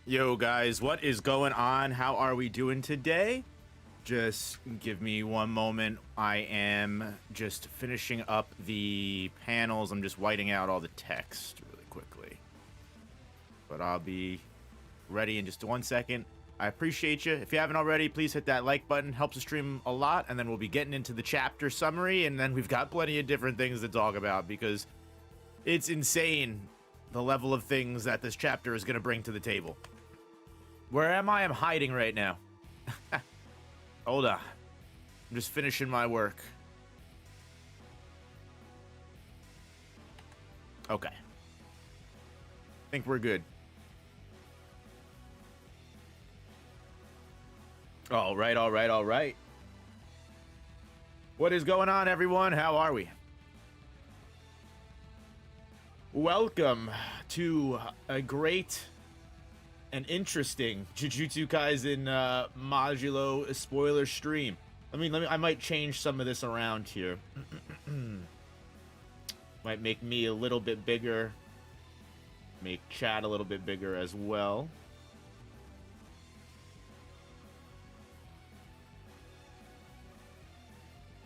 Yo guys, what is going on? How are we doing today? Just give me one moment. I am just finishing up the panels. I'm just whiting out all the text really quickly. But I'll be ready in just 1 second. I appreciate you. If you haven't already, please hit that like button. Helps the stream a lot. And then we'll be getting into the chapter summary. And then we've got plenty of different things to talk about because it's insane the level of things that this chapter is going to bring to the table. Where am I? I'm hiding right now. Hold on. I'm just finishing my work. Okay. Think we're good. All right, all right, all right. What is going on, everyone? How are we? Welcome to a great and interesting Jujutsu Kaisen Modulo spoiler stream. I might change some of this around here. Might make me a little bit bigger. Make chat a little bit bigger as well.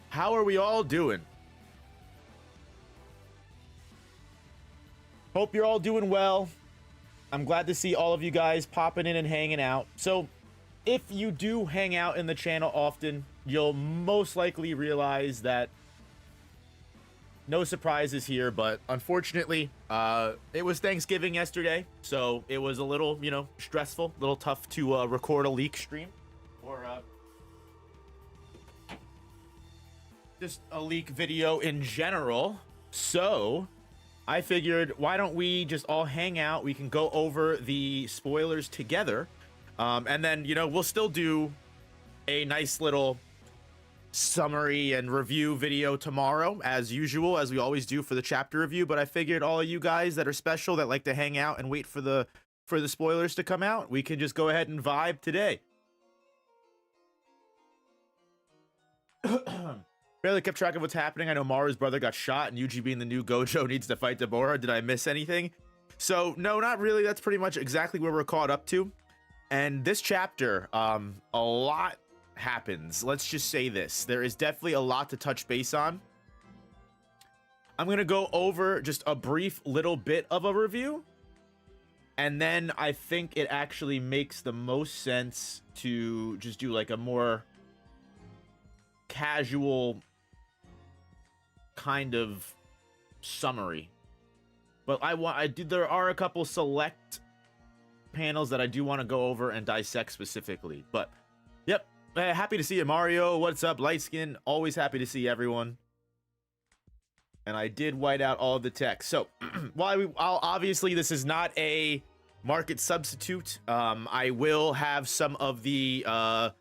How are we all doing? Hope you're all doing well. I'm glad to see all of you guys popping in and hanging out. So, if you do hang out in the channel often, you'll most likely realize that no surprises here, but unfortunately, it was Thanksgiving yesterday, so it was a little, stressful, a little tough to record a leak stream, or just a leak video in general. So I figured, why don't we just all hang out? We can go over the spoilers together. And then, we'll still do a nice little summary and review video tomorrow, as usual, as we always do for the chapter review. But I figured all of you guys that are special, that like to hang out and wait for the spoilers to come out, we can just go ahead and vibe today. Barely kept track of what's happening. I know Maru's brother got shot, and Yuji, being the new Gojo, needs to fight Deborah. Did I miss anything? So, no, not really. That's pretty much exactly where we're caught up to. And this chapter, a lot happens. Let's just say this. There is definitely a lot to touch base on. I'm going to go over just a brief little bit of a review. And then I think it actually makes the most sense to just do like a more casual kind of summary. But there are a couple select panels that I do want to go over and dissect specifically. But yep, happy to see you, Mario. What's up, Lightskin? Always happy to see everyone. And I did white out all of the text. So obviously this is not a market substitute. I will have some of the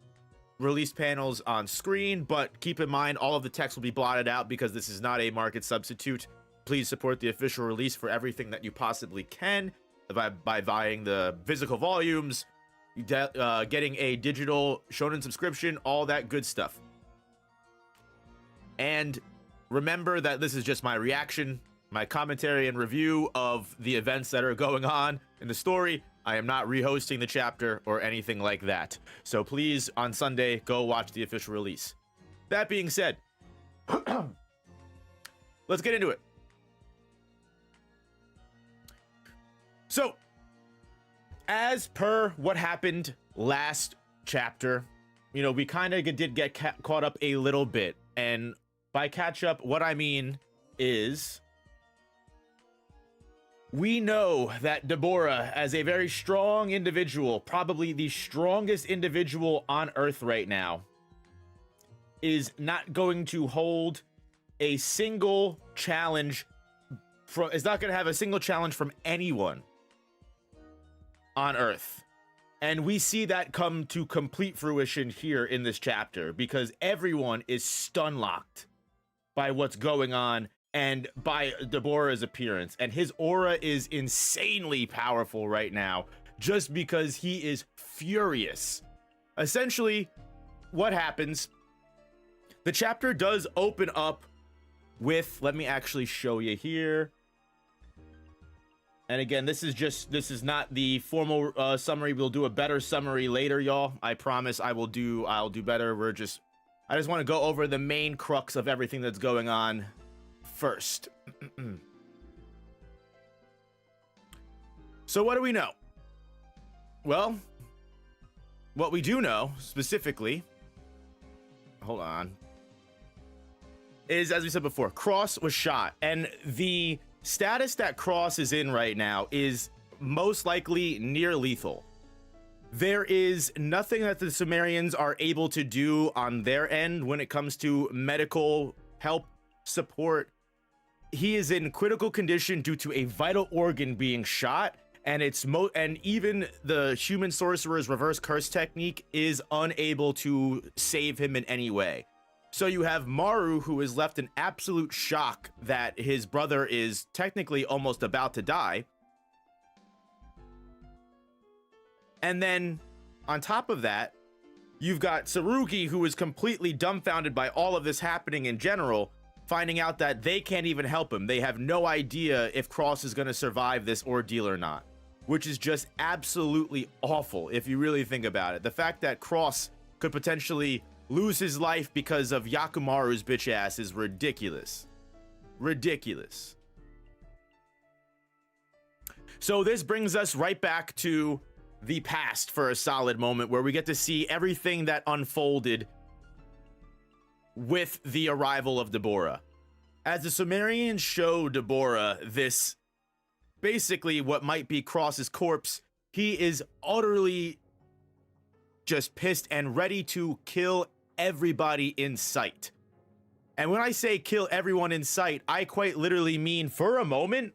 release panels on screen, but keep in mind all of the text will be blotted out because this is not a market substitute. Please support the official release for everything that you possibly can by buying the physical volumes, getting a digital shonen subscription, all that good stuff. And remember that this is just my reaction, my commentary and review of the events that are going on in the story. I am not rehosting the chapter or anything like that. So please, on Sunday, go watch the official release. That being said, let's get into it. So, as per what happened last chapter, we kind of did get caught up a little bit. And by catch up, what I mean is, we know that Deborah, as a very strong individual, probably the strongest individual on Earth right now, is not going to hold a single challenge is not going to have a single challenge from anyone on Earth. And we see that come to complete fruition here in this chapter, because everyone is stun-locked by what's going on and by Deborah's appearance. And his aura is insanely powerful right now, just because he is furious. Essentially, what happens, the chapter does open up with, let me actually show you here. And again, this is not the formal summary. We'll do a better summary later, y'all. I promise I'll do better. I just want to go over the main crux of everything that's going on first. So what do we know? Well, what we do know specifically, hold on, is, as we said before, Cross was shot, and the status that Cross is in right now is most likely near lethal. There is nothing that the Sumerians are able to do on their end when it comes to medical help, support. He is in critical condition due to a vital organ being shot, and and even the human sorcerer's reverse curse technique is unable to save him in any way. So you have Maru, who is left in absolute shock that his brother is technically almost about to die. And then on top of that, you've got Tsurugi, who is completely dumbfounded by all of this happening in general, finding out that they can't even help him. They have no idea if Cross is going to survive this ordeal or not, which is just absolutely awful if you really think about it. The fact that Cross could potentially lose his life because of Yakumaru's bitch ass is ridiculous. Ridiculous. So this brings us right back to the past for a solid moment, where we get to see everything that unfolded with the arrival of Deborah. As the Sumerians show Deborah this, basically what might be Cross's corpse, he is utterly just pissed and ready to kill everybody in sight. And when I say kill everyone in sight, I quite literally mean, for a moment,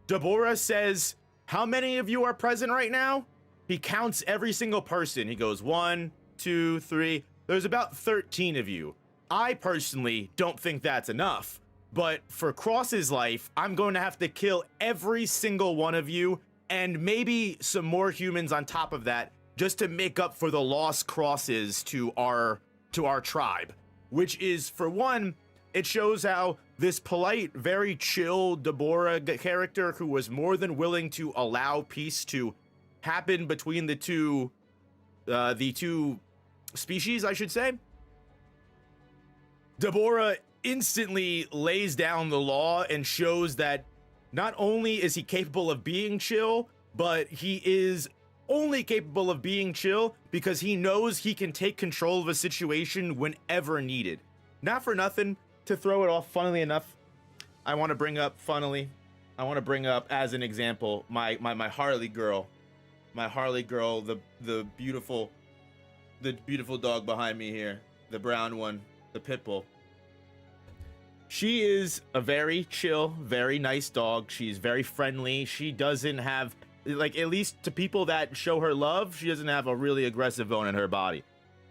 Deborah says, "How many of you are present right now?" He counts every single person. He goes 1, 2, 3. There's about 13 of you. I personally don't think that's enough, but for Cross's life, I'm going to have to kill every single one of you, and maybe some more humans on top of that, just to make up for the lost Crosses to our tribe. Which is, for one, it shows how this polite, very chill Deborah character, who was more than willing to allow peace to happen between the two species, I should say. Deborah instantly lays down the law and shows that not only is he capable of being chill, but he is only capable of being chill because he knows he can take control of a situation whenever needed. Not for nothing, to throw it off, funnily enough, I want to bring up as an example my Harley girl, the beautiful dog behind me here, the brown one, the pit bull. She is a very chill, very nice dog. She's very friendly. She doesn't have, like, at least to people that show her love, she doesn't have a really aggressive bone in her body.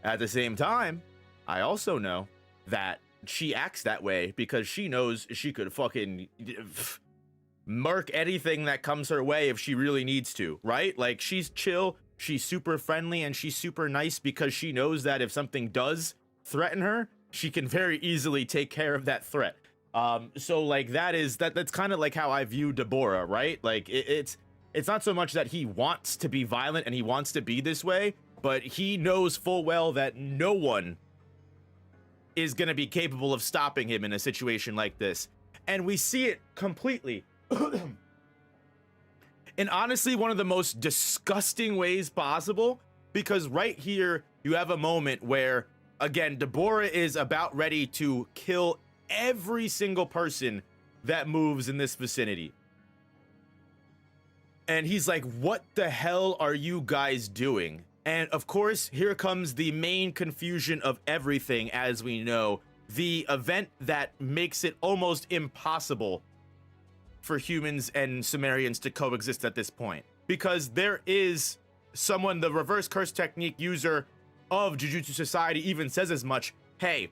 At the same time, I also know that she acts that way because she knows she could fucking murk anything that comes her way if she really needs to, right? Like, she's chill, she's super friendly, and she's super nice because she knows that if something does threaten her, she can very easily take care of that threat. So like that's kind of like how I view Deborah, right? Like it's not so much that he wants to be violent and he wants to be this way, but he knows full well that no one is going to be capable of stopping him in a situation like this. And we see it completely in honestly one of the most disgusting ways possible, because right here you have a moment where, again, Deborah is about ready to kill every single person that moves in this vicinity. And he's like, what the hell are you guys doing? And of course, here comes the main confusion of everything, as we know, the event that makes it almost impossible for humans and Sumerians to coexist at this point. Because there is someone, the reverse curse technique user of Jujutsu Society even says as much. Hey,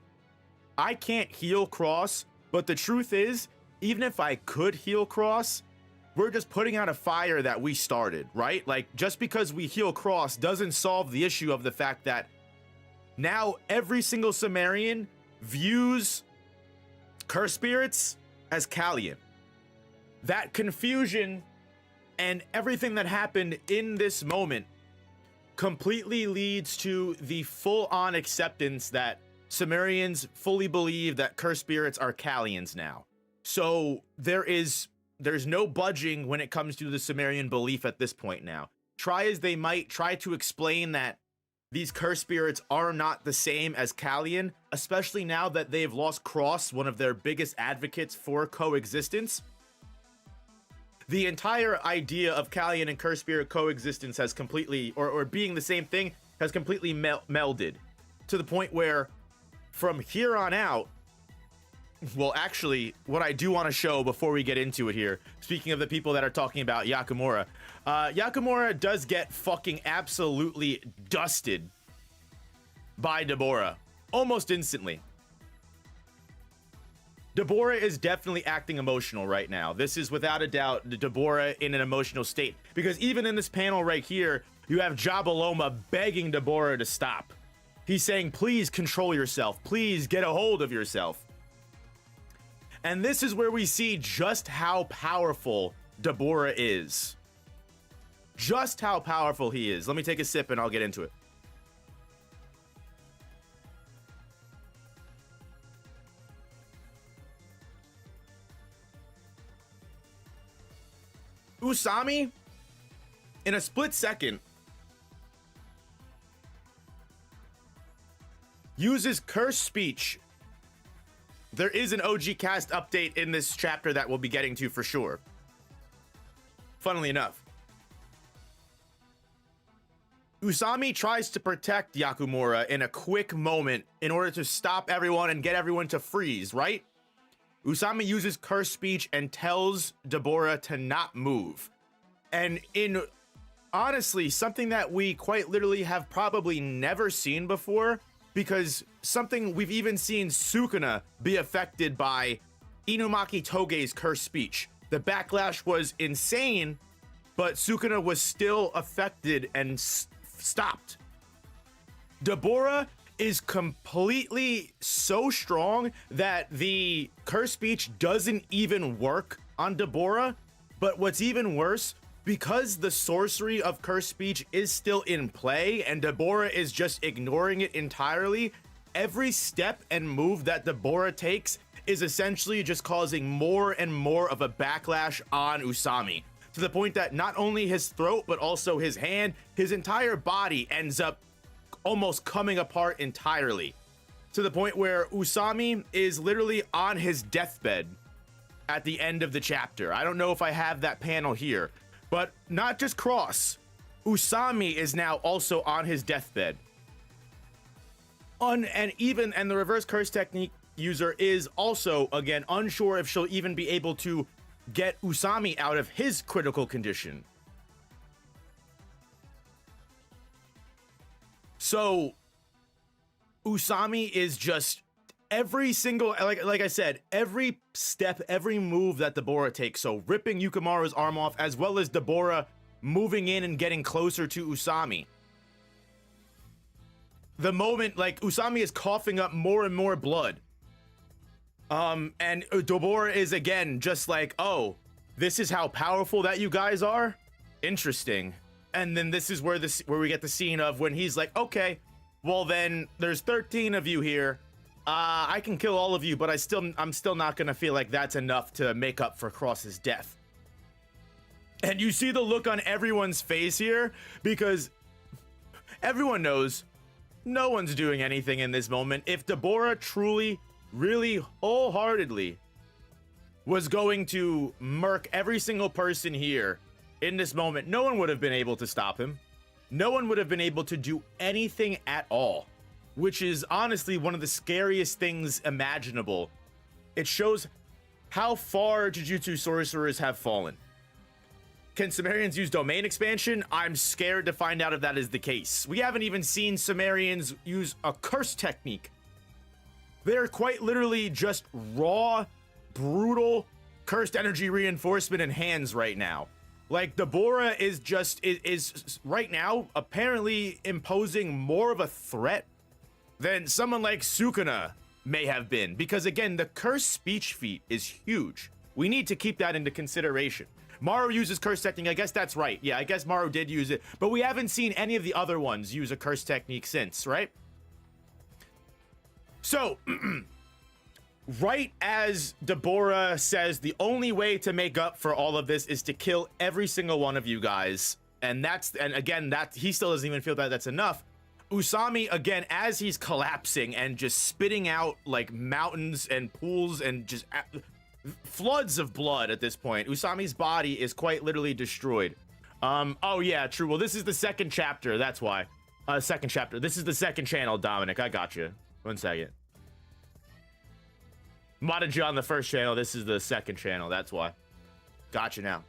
I can't heal Cross, but the truth is, even if I could heal Cross, we're just putting out a fire that we started, right? Like, just because we heal Cross doesn't solve the issue of the fact that now every single Sumerian views curse spirits as Kallian. That confusion And everything that happened in this moment completely leads to the full-on acceptance that Sumerians fully believe that cursed spirits are Kalians now. So there's no budging when it comes to the Sumerian belief at this point now. Try as they might try to explain that these cursed spirits are not the same as Kalian, especially now that they've lost Cross, one of their biggest advocates for coexistence. The entire idea of Kalian and cursed spirit coexistence has completely, or being the same thing, has completely melded to the point where from here on out, well, actually, what I do want to show before we get into it here, speaking of the people that are talking about Yakumura, Yakumura does get fucking absolutely dusted by Deborah almost instantly. Deborah is definitely acting emotional right now. This is without a doubt Deborah in an emotional state, because even in this panel right here, you have Jabaloma begging Deborah to stop. He's saying, please control yourself. Please get a hold of yourself. And this is where we see just how powerful Deborah is. Just how powerful he is. Let me take a sip and I'll get into it. Usami, in a split second, uses cursed speech. There is an OG cast update in this chapter that we'll be getting to for sure. Funnily enough, Usami tries to protect Yakumura in a quick moment in order to stop everyone and get everyone to freeze, right? Usami uses cursed speech and tells Deborah to not move. And in honestly, something that we quite literally have probably never seen before, because something we've even seen Sukuna be affected by Inumaki Toge's cursed speech. The backlash was insane, but Sukuna was still affected and stopped. Deborah is completely so strong that the cursed speech doesn't even work on Deborah. But what's even worse, because the sorcery of cursed speech is still in play and Deborah is just ignoring it entirely, every step and move that Deborah takes is essentially just causing more and more of a backlash on Usami, to the point that not only his throat, but also his hand, his entire body ends up almost coming apart entirely, to the point where Usami is literally on his deathbed at the end of the chapter. I don't know if I have that panel here, but not just Cross, Usami is now also on his deathbed. And the reverse curse technique user is also, again, unsure if she'll even be able to get Usami out of his critical condition. So Usami is just every single, like I said, every step, every move that Deborah takes. So ripping Yukimura's arm off, as well as Deborah moving in and getting closer to Usami. The moment, like, Usami is coughing up more and more blood. And Deborah is again just like, oh, this is how powerful that you guys are? Interesting. And then this is where we get the scene of when he's like, okay, well then there's 13 of you here. I can kill all of you, but I'm still not gonna feel like that's enough to make up for Cross's death. And you see the look on everyone's face here, because everyone knows no one's doing anything in this moment. If Deborah truly, really wholeheartedly was going to murk every single person here in this moment, no one would have been able to stop him. No one would have been able to do anything at all, which is honestly one of the scariest things imaginable. It shows how far Jujutsu sorcerers have fallen. Can Sumerians use domain expansion? I'm scared to find out if that is the case. We haven't even seen Sumerians use a curse technique. They're quite literally just raw, brutal, cursed energy reinforcement in hands right now. Like, Deborah is right now apparently imposing more of a threat than someone like Sukuna may have been. Because again, the cursed speech feat is huge. We need to keep that into consideration. Maru uses curse technique. I guess that's right. Yeah, I guess Maru did use it. But we haven't seen any of the other ones use a curse technique since, right? So, right as Deborah says, the only way to make up for all of this is to kill every single one of you guys. And again, that he still doesn't even feel that that's enough. Usami, again, as he's collapsing and just spitting out like mountains and pools and just floods of blood at this point, Usami's body is quite literally destroyed. Oh yeah, true. Well, this is the second chapter. That's why. Second chapter. This is the second channel, Dominic. I got you. 1 second. Modded you on the first channel. This is the second channel. That's why. Gotcha now.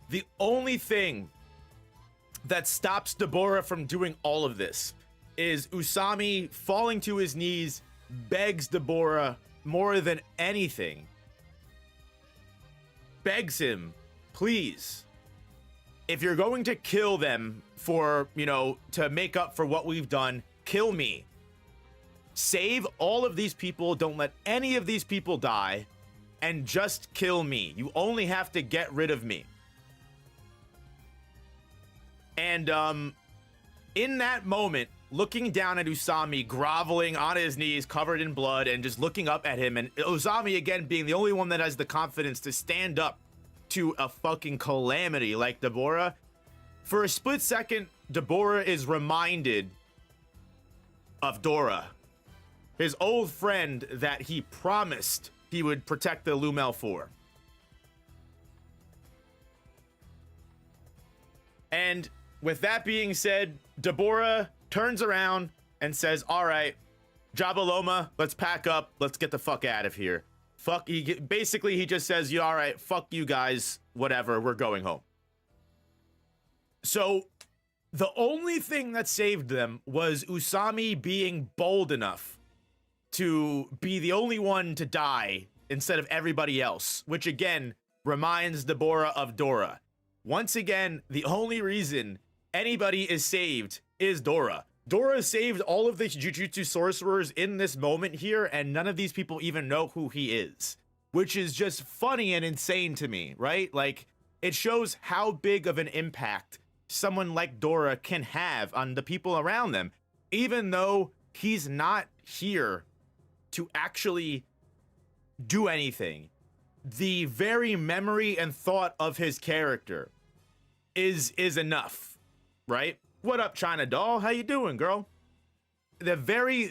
The only thing that stops Deborah from doing all of this is Usami falling to his knees, begs Deborah more than anything. Begs him, please, if you're going to kill them for, you know, to make up for what we've done, kill me. Save all of these people. Don't let any of these people die. And just kill me. You only have to get rid of me. And in that moment, looking down at Usami, groveling on his knees, covered in blood, and just looking up at him, and Usami, again, being the only one that has the confidence to stand up to a fucking calamity like Deborah, for a split second, Deborah is reminded of Dora, his old friend that he promised he would protect the Lumel for. And with that being said, Deborah turns around and says, all right, Jabaloma, let's pack up. Let's get the fuck out of here. Basically, he just says, yeah, all right, fuck you guys, whatever, we're going home. So the only thing that saved them was Usami being bold enough to be the only one to die instead of everybody else, which again reminds Deborah of Dora. Once again, the only reason anybody is saved is Dora. Dora saved all of the Jujutsu sorcerers in this moment here, and none of these people even know who he is, which is just funny and insane to me, right? Like, it shows how big of an impact someone like Dora can have on the people around them, even though he's not here to actually do anything. The very memory and thought of his character is enough, right? What up, China doll? How you doing, girl? The very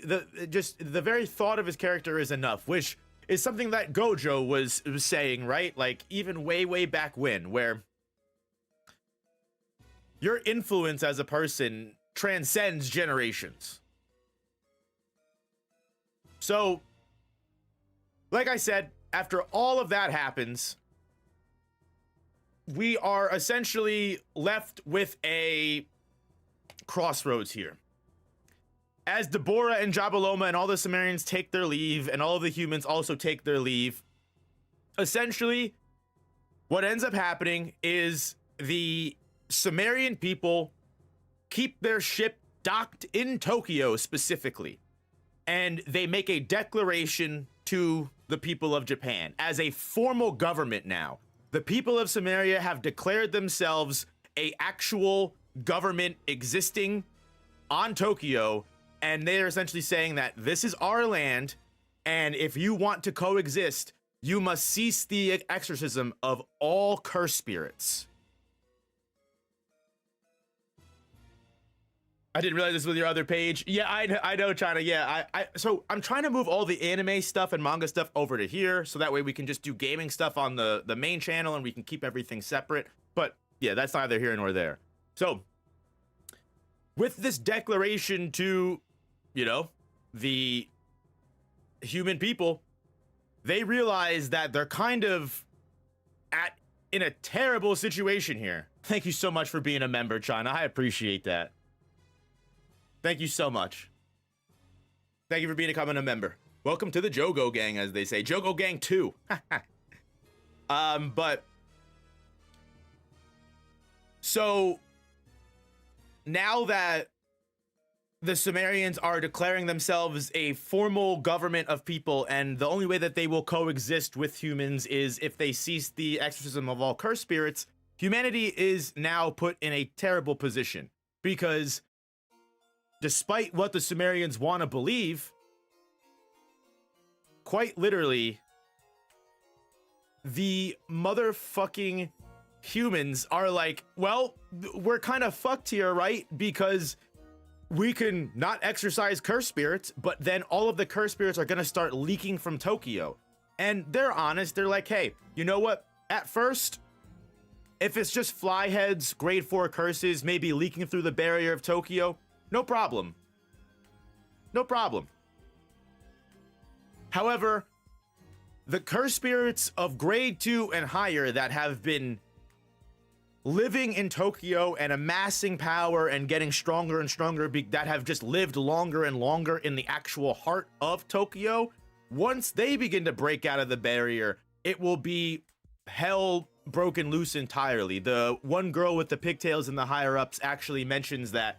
thought of his character is enough, which is something that Gojo was saying, right? Like, even way back when, where your influence as a person transcends generations. So, like I said, after all of that happens, we are essentially left with a crossroads here. As Deborah and Jabaloma and all the Sumerians take their leave, and all of the humans also take their leave, essentially, what ends up happening is the Sumerian people keep their ship docked in Tokyo specifically, and they make a declaration to the people of Japan as a formal government now. The people of Sumeria have declared themselves a actual government existing on Tokyo, and they're essentially saying that this is our land, and if you want to coexist, you must cease the exorcism of all curse spirits. I didn't realize this was your other page. Yeah, I know, China. Yeah, so I'm trying to move all the anime stuff and manga stuff over to here, so that way we can just do gaming stuff on the main channel, and we can keep everything separate. But yeah, that's neither here nor there. So with this declaration to, you know, the human people, they realize that they're kind of in a terrible situation here. Thank you so much for being a member, China. I appreciate that. Thank you so much. Thank you for becoming a member. Welcome to the Jogo Gang, as they say. Jogo Gang 2. But so now that the Sumerians are declaring themselves a formal government of people, and the only way that they will coexist with humans is if they cease the exorcism of all cursed spirits. Humanity is now put in a terrible position because despite what the Sumerians want to believe, quite literally, the motherfucking humans are like, well, we're kind of fucked here, right? Because we can not exorcise cursed spirits, but then all of the cursed spirits are going to start leaking from Tokyo. And they're honest. They're like, hey, you know what? At first, if it's just fly heads, grade 4 curses, maybe leaking through the barrier of Tokyo, no problem. No problem. However, the cursed spirits of grade 2 and higher that have been living in Tokyo and amassing power and getting stronger and stronger, that have just lived longer and longer in the actual heart of Tokyo, once they begin to break out of the barrier, it will be hell broken loose entirely. The one girl with the pigtails in the higher ups actually mentions that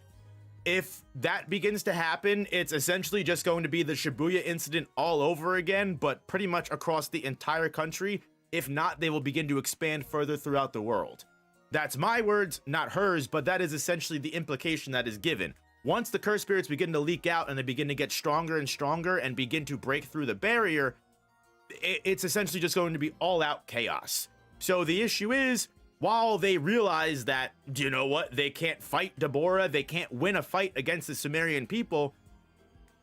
if that begins to happen, it's essentially just going to be the Shibuya incident all over again, but pretty much across the entire country. If not, they will begin to expand further throughout the world. That's my words, not hers, but that is essentially the implication that is given. Once the cursed spirits begin to leak out and they begin to get stronger and stronger and begin to break through the barrier, it's essentially just going to be all-out chaos. So the issue is, while they realize that, you know what, they can't fight Deborah, they can't win a fight against the Sumerian people,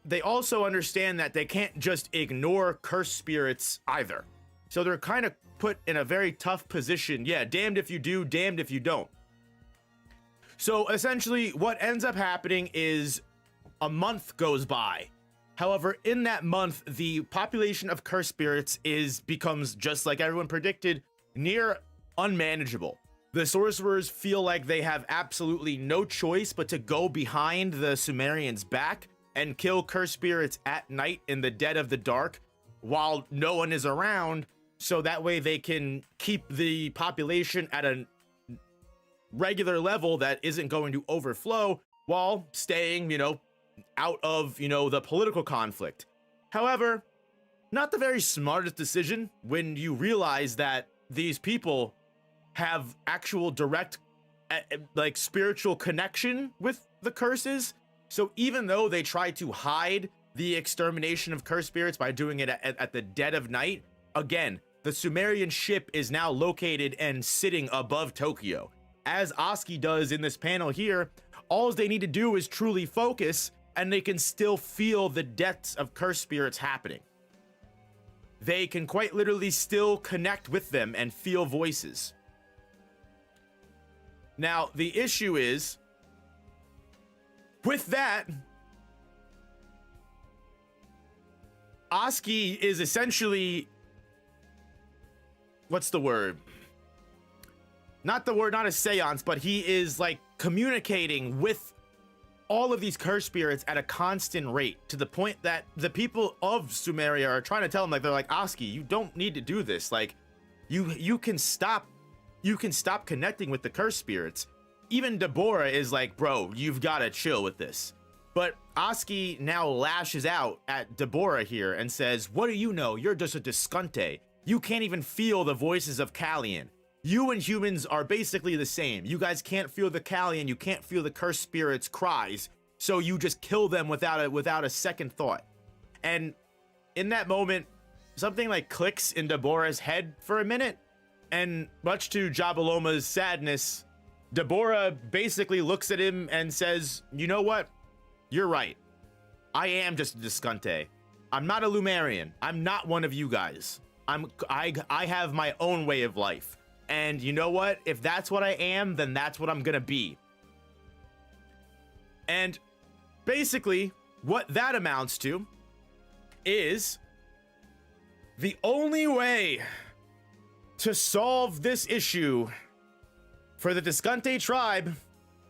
they also understand that they can't just ignore cursed spirits either. So they're kind of put in a very tough position. Yeah, damned if you do, damned if you don't. So essentially what ends up happening is a month goes by. However, in that month, the population of cursed spirits becomes, just like everyone predicted, near unmanageable. The sorcerers feel like they have absolutely no choice but to go behind the Sumerians' back and kill cursed spirits at night in the dead of the dark while no one is around, so that way they can keep the population at a regular level that isn't going to overflow while staying, out of, the political conflict. However, not the very smartest decision when you realize that these people have actual direct, spiritual connection with the curses. So even though they try to hide the extermination of cursed spirits by doing it at the dead of night, again, the Sumerian ship is now located and sitting above Tokyo. As Oski does in this panel here, all they need to do is truly focus and they can still feel the deaths of cursed spirits happening. They can quite literally still connect with them and feel voices. Now, the issue is, with that, Oski is essentially, what's the word? Not a seance, but he is like communicating with all of these cursed spirits at a constant rate, to the point that the people of Sumeria are trying to tell him, they're like, Oski, you don't need to do this. Like, you can stop connecting with the cursed spirits. Even Deborah is like, bro, you've got to chill with this. But Oski now lashes out at Deborah here and says, what do you know? You're just a Discante. You can't even feel the voices of Kallian. You and humans are basically the same. You guys can't feel the Kallian, you can't feel the cursed spirits' cries, so you just kill them without a second thought. And in that moment, something like clicks in Deborah's head for a minute, and much to Jabaloma's sadness, Deborah basically looks at him and says, you know what? You're right. I am just a Discante. I'm not a Lumerian. I'm not one of you guys. I have my own way of life. And you know what? If that's what I am, then that's what I'm gonna be. And basically, what that amounts to is the only way to solve this issue for the Discante tribe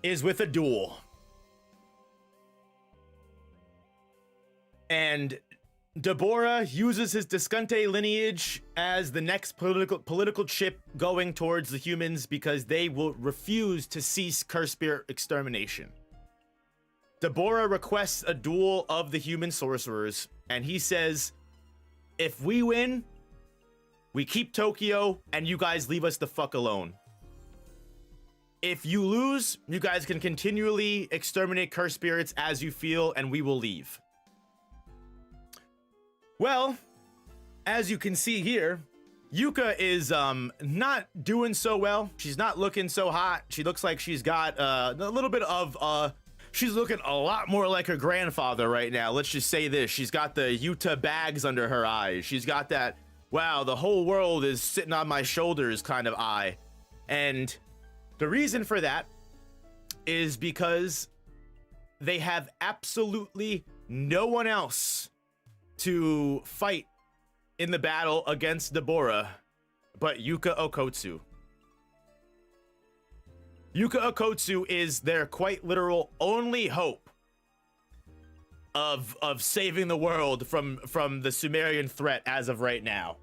is with a duel. And Deborah uses his Discante lineage as the next political chip going towards the humans because they will refuse to cease cursed spirit extermination. Deborah requests a duel of the human sorcerers, and he says, if we win, we keep Tokyo, and you guys leave us the fuck alone. If you lose, you guys can continually exterminate cursed spirits as you feel, and we will leave. Well, as you can see here, Yuka is not doing so well. She's not looking so hot. She looks like she's got a little bit of she's looking a lot more like her grandfather right now. Let's just say this. She's got the Yuta bags under her eyes. She's got that, wow, the whole world is sitting on my shoulders kind of eye. And the reason for that is because they have absolutely no one else to fight in the battle against Deborah but Yuka Okotsu. Yuka Okotsu is their quite literal only hope of saving the world from the Sumerian threat as of right now.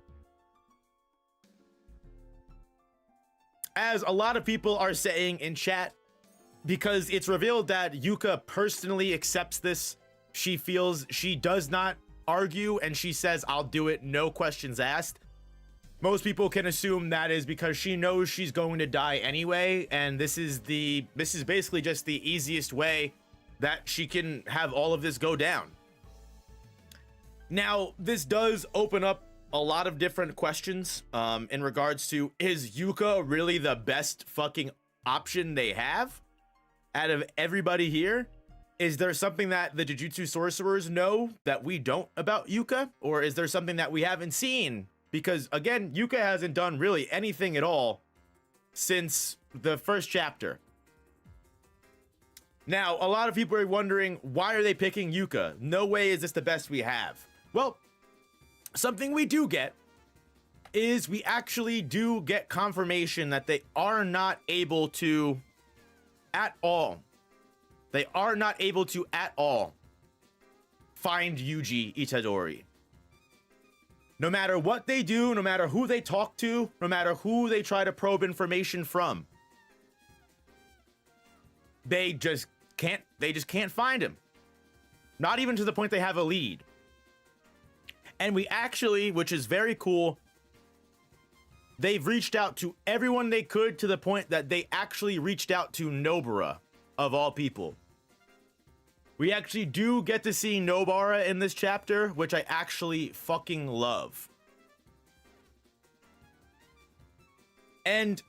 As a lot of people are saying in chat, because it's revealed that Yuka personally accepts this, she feels she does not argue, and she says, I'll do it, no questions asked. Most people can assume that is because she knows she's going to die anyway, and this is basically just the easiest way that she can have all of this go down. Now, this does open up a lot of different questions in regards to, is Yuka really the best fucking option they have out of everybody here? Is there something that the Jujutsu sorcerers know that we don't about Yuka? Or is there something that we haven't seen? Because again, Yuka hasn't done really anything at all since the first chapter. Now, a lot of people are wondering, why are they picking Yuka? No way is this the best we have. Well, something we do get is we actually do get confirmation that they are not able to at all. They are not able to at all find Yuji Itadori. No matter what they do, no matter who they talk to, no matter who they try to probe information from, they just can't find him. Not even to the point they have a lead. And we actually, which is very cool, they've reached out to everyone they could to the point that they actually reached out to Nobara, of all people. We actually do get to see Nobara in this chapter, which I actually fucking love. And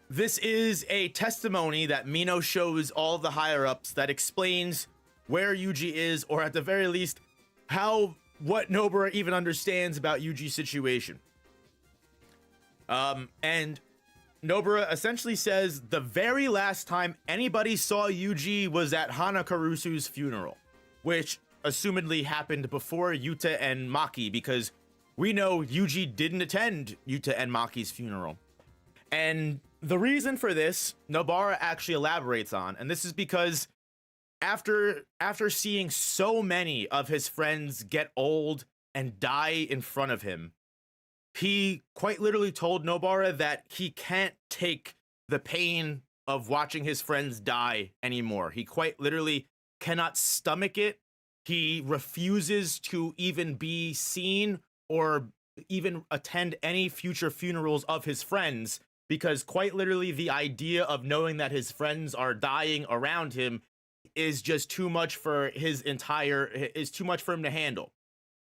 this is a testimony that Mino shows all the higher-ups that explains where Yuji is, or at the very least, what Nobara even understands about Yuji's situation. And Nobara essentially says the very last time anybody saw Yuji was at Hana Karusu's funeral, which assumedly happened before Yuta and Maki, because we know Yuji didn't attend Yuta and Maki's funeral. And the reason for this, Nobara actually elaborates on, and this is because after seeing so many of his friends get old and die in front of him, he quite literally told Nobara that he can't take the pain of watching his friends die anymore. He quite literally cannot stomach it. He refuses to even be seen or even attend any future funerals of his friends, because quite literally the idea of knowing that his friends are dying around him is just too much for is too much for him to handle.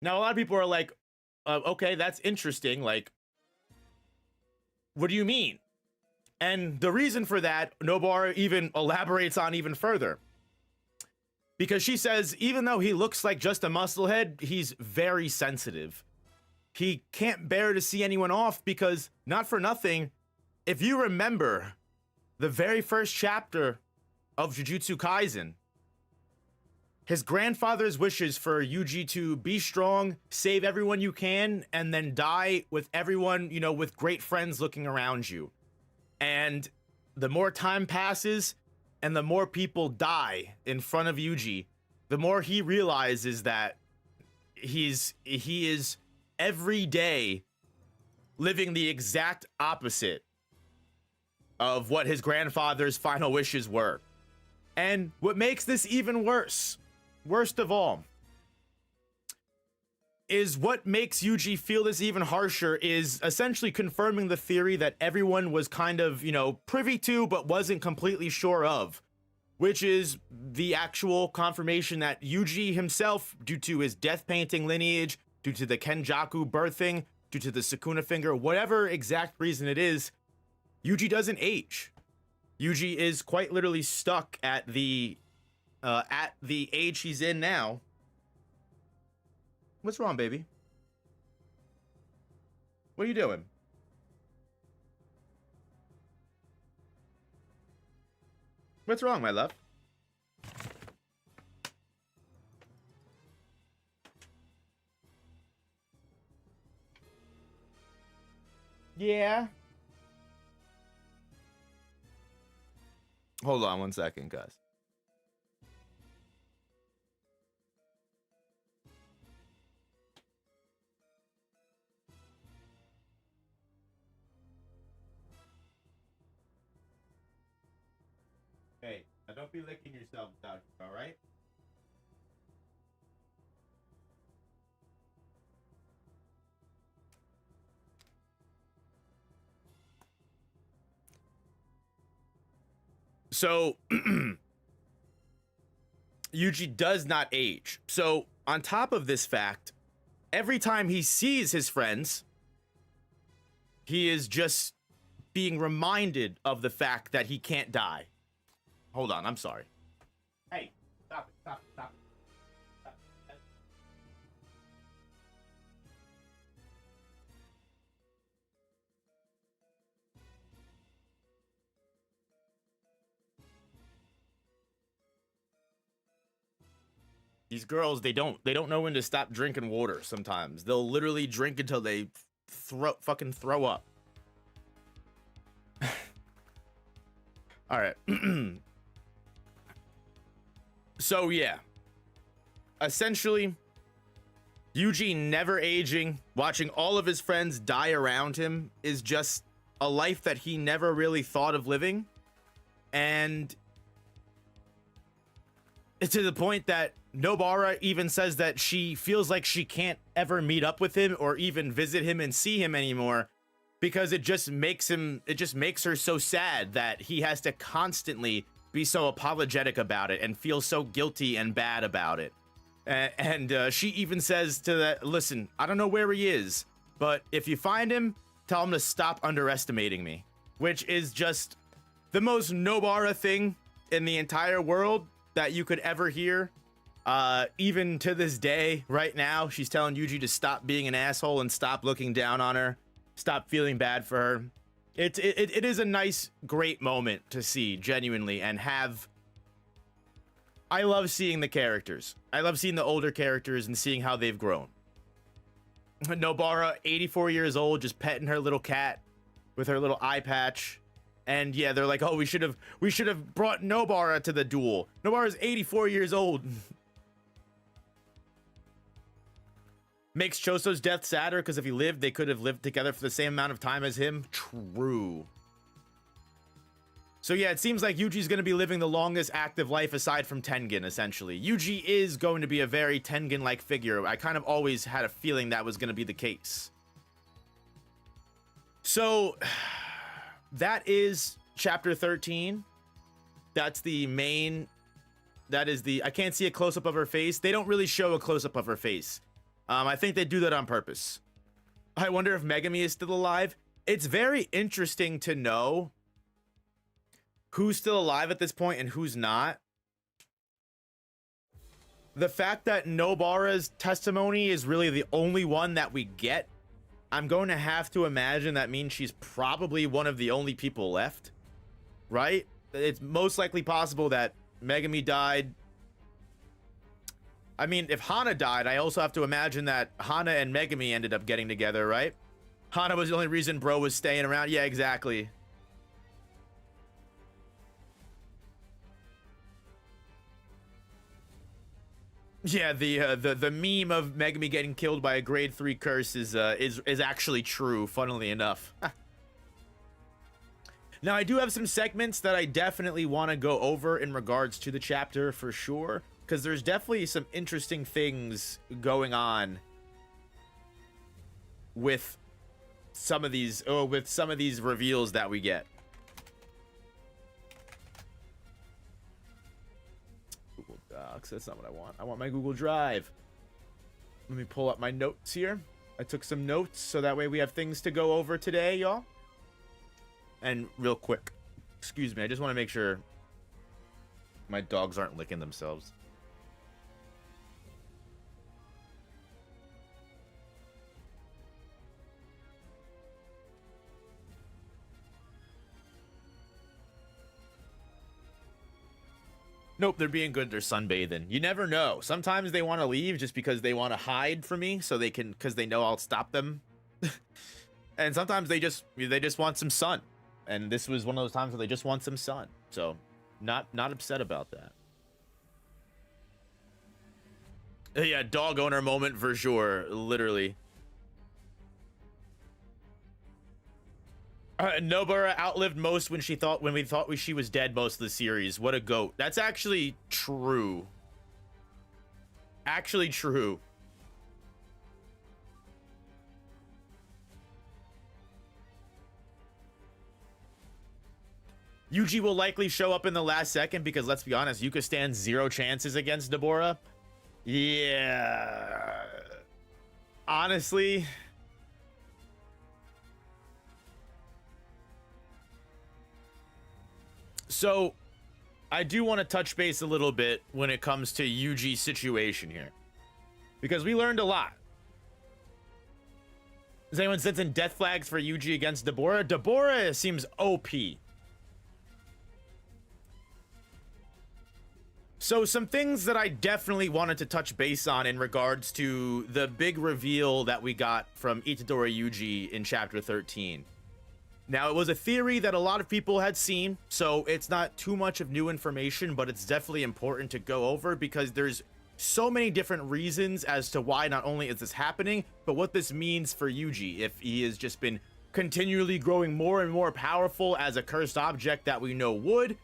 Now, a lot of people are like, okay, that's interesting. Like, what do you mean? And the reason for that, Nobara even elaborates on even further. Because she says, even though he looks like just a musclehead, he's very sensitive. He can't bear to see anyone off because, not for nothing, if you remember the very first chapter of Jujutsu Kaisen, his grandfather's wishes for Yuji to be strong, save everyone you can, and then die with everyone, with great friends looking around you. And the more time passes and the more people die in front of Yuji, the more he realizes that he is every day living the exact opposite of what his grandfather's final wishes were. And what makes this even worse, worst of all, is what makes Yuji feel this even harsher is essentially confirming the theory that everyone was kind of, you know, privy to but wasn't completely sure of, which is the actual confirmation that Yuji himself, due to his death painting lineage, due to the Kenjaku birthing, due to the Sukuna finger, whatever exact reason it is, Yuji doesn't age. Yuji is quite literally stuck at the age he's in now. What's wrong, baby? What are you doing? What's wrong, my love? Yeah. Hold on one second, guys. Hey, now don't be licking yourself out here, all right? So, Yuji does not age. So, on top of this fact, every time he sees his friends, he is just being reminded of the fact that he can't die. Hold on, I'm sorry. Hey, stop it, stop it, stop it. These girls, they don't know when to stop drinking water sometimes. They'll literally drink until they fucking throw up. All right. So yeah. Essentially, Yuji never aging, watching all of his friends die around him is just a life that he never really thought of living. And it's to the point that Nobara even says that she feels like she can't ever meet up with him or even visit him and see him anymore because it just makes her so sad that he has to constantly be so apologetic about it and feel so guilty and bad about it. And she even says to that, listen, I don't know where he is, but if you find him, tell him to stop underestimating me, which is just the most Nobara thing in the entire world that you could ever hear. Even to this day, right now, she's telling Yuji to stop being an asshole and stop looking down on her, stop feeling bad for her. It is a nice, great moment to see, genuinely, and have. I love seeing the characters. I love seeing the older characters and seeing how they've grown. Nobara, 84 years old, just petting her little cat with her little eye patch. And yeah, they're like, oh, we should have brought Nobara to the duel. Nobara's 84 years old. Makes Choso's death sadder because if he lived, they could have lived together for the same amount of time as him. True. So yeah, it seems like Yuji's going to be living the longest active life aside from Tengen, essentially. Yuji is going to be a very Tengen-like figure. I kind of always had a feeling that was going to be the case. So that is chapter 13. That's the main. That is the. I can't see a close-up of her face. They don't really show a close-up of her face. I think they do that on purpose. I wonder if Megami is still alive. It's very interesting to know who's still alive at this point and who's not. The fact that Nobara's testimony is really the only one that we get, I'm going to have to imagine that means she's probably one of the only people left, right? It's most likely possible that Megami died. I mean, if Hana died, I also have to imagine that Hana and Megami ended up getting together, right? Hana was the only reason bro was staying around. Yeah, exactly. Yeah, the meme of Megami getting killed by a grade 3 curse is actually true, funnily enough. Now, I do have some segments that I definitely want to go over in regards to the chapter for sure, because there's definitely some interesting things going on with some of these reveals that we get. Google Docs, that's not what I want. I want my Google Drive. Let me pull up my notes here. I took some notes so that way we have things to go over today, y'all. And real quick, excuse me, I just want to make sure my dogs aren't licking themselves. Nope, they're being good. They're sunbathing. You never know. Sometimes they want to leave just because they want to hide from me, so they can, because they know I'll stop them. And sometimes they just want some sun. And this was one of those times where they just want some sun. So, not upset about that. Yeah, dog owner moment for sure, literally. Nobara outlived most when we thought she was dead most of the series. What a goat. That's actually true. Actually true. Yuji will likely show up in the last second because, let's be honest, Yuka stands 0 chances against Deborah. Yeah. Honestly. So, I do want to touch base a little bit when it comes to Yuji's situation here. Because we learned a lot. Is anyone sensing death flags for Yuji against Deborah? Deborah seems OP. So some things that I definitely wanted to touch base on in regards to the big reveal that we got from Itadori Yuji in chapter 13. Now, it was a theory that a lot of people had seen, so it's not too much of new information, but it's definitely important to go over because there's so many different reasons as to why not only is this happening, but what this means for Yuji. If he has just been continually growing more and more powerful as a cursed object that we know would,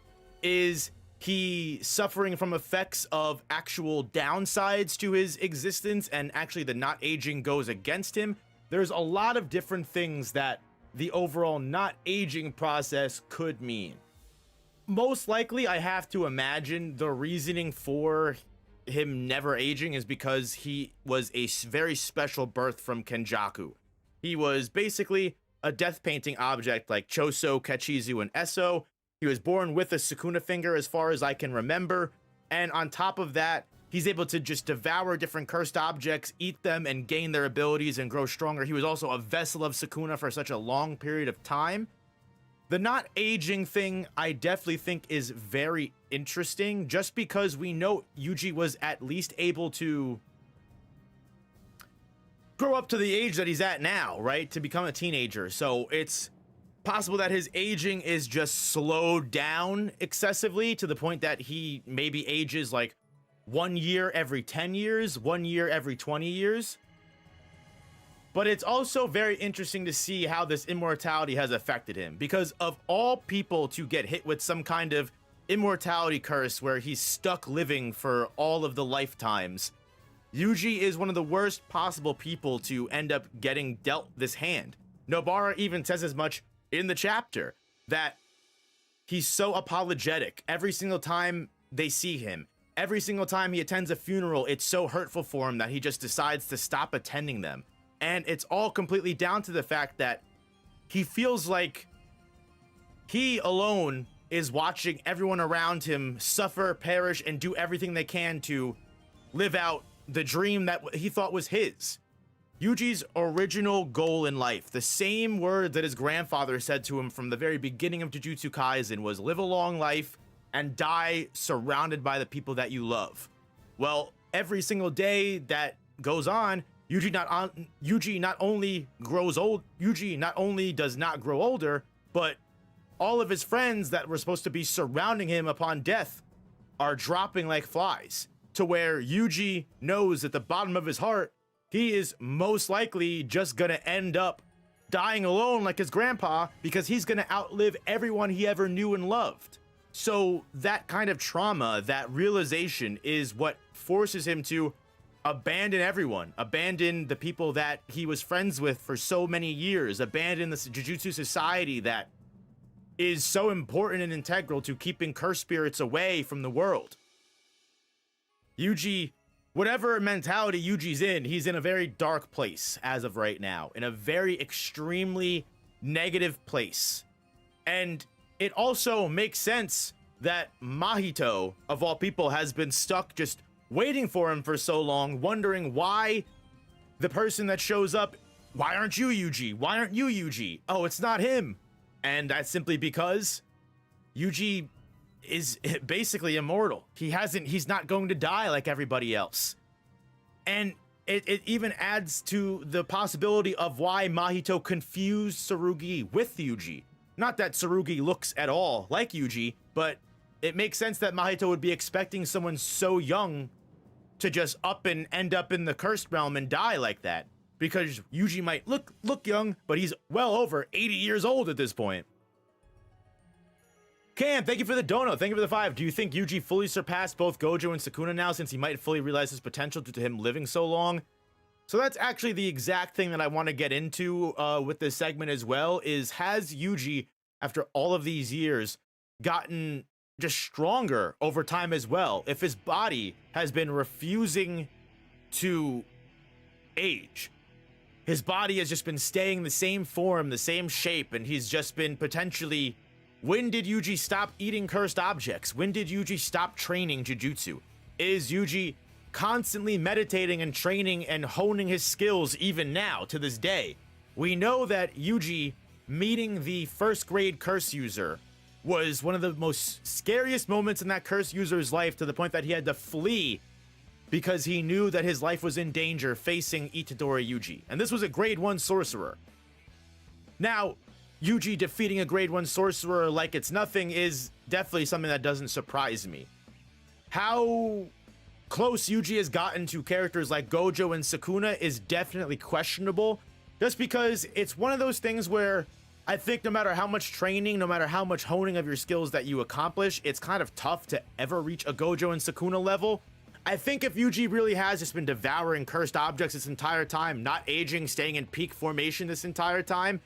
is he suffering from effects of actual downsides to his existence, and actually the not aging goes against him. There's a lot of different things that the overall not aging process could mean. Most likely, I have to imagine the reasoning for him never aging is because he was a very special birth from Kenjaku. He was basically a death painting object like Choso, Kechizu, and Eso. He was born with a Sukuna finger as far as I can remember. And on top of that, he's able to just devour different cursed objects, eat them, and gain their abilities and grow stronger. He was also a vessel of Sukuna for such a long period of time. The not aging thing, I definitely think is very interesting, just because we know Yuji was at least able to grow up to the age that he's at now, right? To become a teenager. So it's possible that his aging is just slowed down excessively to the point that he maybe ages like 1 year every 10 years, 1 year every 20 years. But it's also very interesting to see how this immortality has affected him, because of all people to get hit with some kind of immortality curse where he's stuck living for all of the lifetimes, Yuji is one of the worst possible people to end up getting dealt this hand. Nobara even says as much in the chapter, that he's so apologetic every single time they see him. Every single time he attends a funeral, it's so hurtful for him that he just decides to stop attending them. And it's all completely down to the fact that he feels like he alone is watching everyone around him suffer, perish, and do everything they can to live out the dream that he thought was his. Yuji's original goal in life, the same word that his grandfather said to him from the very beginning of Jujutsu Kaisen, was live a long life and die surrounded by the people that you love. Well, every single day that goes on, Yuji not only does not grow older, but all of his friends that were supposed to be surrounding him upon death are dropping like flies, to where Yuji knows at the bottom of his heart he is most likely just gonna end up dying alone like his grandpa because he's gonna outlive everyone he ever knew and loved. So that kind of trauma, that realization is what forces him to abandon everyone, abandon the people that he was friends with for so many years, abandon the Jujutsu society that is so important and integral to keeping cursed spirits away from the world. Yuji, whatever mentality Yuji's in, he's in a very dark place as of right now, in a very extremely negative place. And it also makes sense that Mahito, of all people, has been stuck just waiting for him for so long, wondering why the person that shows up, why aren't you Yuji? Why aren't you Yuji? Oh, it's not him. And that's simply because Yuji is basically immortal. He's not going to die like everybody else. And it even adds to the possibility of why Mahito confused Tsurugi with Yuji. Not that Tsurugi looks at all like Yuji, but it makes sense that Mahito would be expecting someone so young to just up and end up in the cursed realm and die like that. Because Yuji might look young, but he's well over 80 years old at this point. Cam, thank you for the dono. Thank you for the 5. Do you think Yuji fully surpassed both Gojo and Sukuna now, since he might fully realize his potential due to him living so long? So that's actually the exact thing that I want to get into with this segment as well, is has Yuji, after all of these years, gotten just stronger over time as well? If his body has been refusing to age, his body has just been staying the same form, the same shape, and he's just been potentially... When did Yuji stop eating cursed objects? When did Yuji stop training Jujutsu? Is Yuji constantly meditating and training and honing his skills even now, to this day? We know that Yuji meeting the first grade curse user was one of the most scariest moments in that curse user's life, to the point that he had to flee because he knew that his life was in danger facing Itadori Yuji. And this was a grade 1 sorcerer. Now, Yuji defeating a grade 1 sorcerer like it's nothing is definitely something that doesn't surprise me. How close Yuji has gotten to characters like Gojo and Sukuna is definitely questionable, just because it's one of those things where I think no matter how much training, no matter how much honing of your skills that you accomplish, it's kind of tough to ever reach a Gojo and Sukuna level. I think if Yuji really has just been devouring cursed objects this entire time, not aging, staying in peak formation this entire time,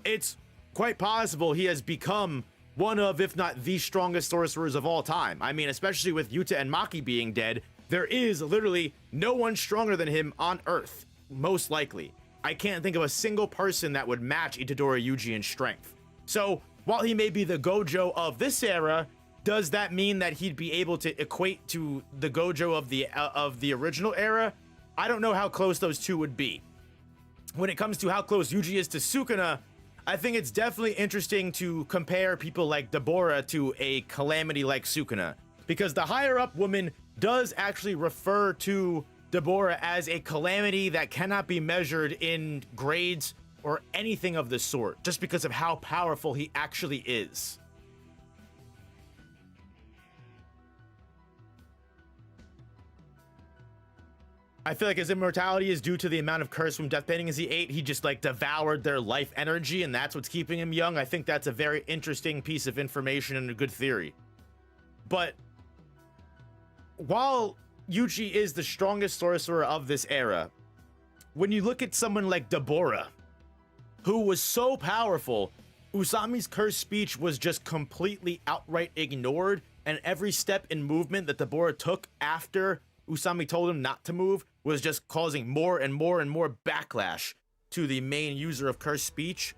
it's quite possible he has become one of, if not the strongest sorcerers of all time. I mean, especially with Yuta and Maki being dead, there is literally no one stronger than him on Earth, most likely. I can't think of a single person that would match Itadori Yuji in strength. So, while he may be the Gojo of this era, does that mean that he'd be able to equate to the Gojo of the original era? I don't know how close those two would be. When it comes to how close Yuji is to Sukuna, I think it's definitely interesting to compare people like Deborah to a calamity like Sukuna, because the higher up woman does actually refer to Deborah as a calamity that cannot be measured in grades or anything of the sort, just because of how powerful he actually is. I feel like his immortality is due to the amount of curse from death painting as he ate. He just like devoured their life energy, and that's what's keeping him young. I think that's a very interesting piece of information and a good theory. But while Yuji is the strongest sorcerer of this era, when you look at someone like Deborah, who was so powerful, Usami's cursed speech was just completely outright ignored, and every step in movement that Deborah took after Usami told him not to move was just causing more and more and more backlash to the main user of cursed speech.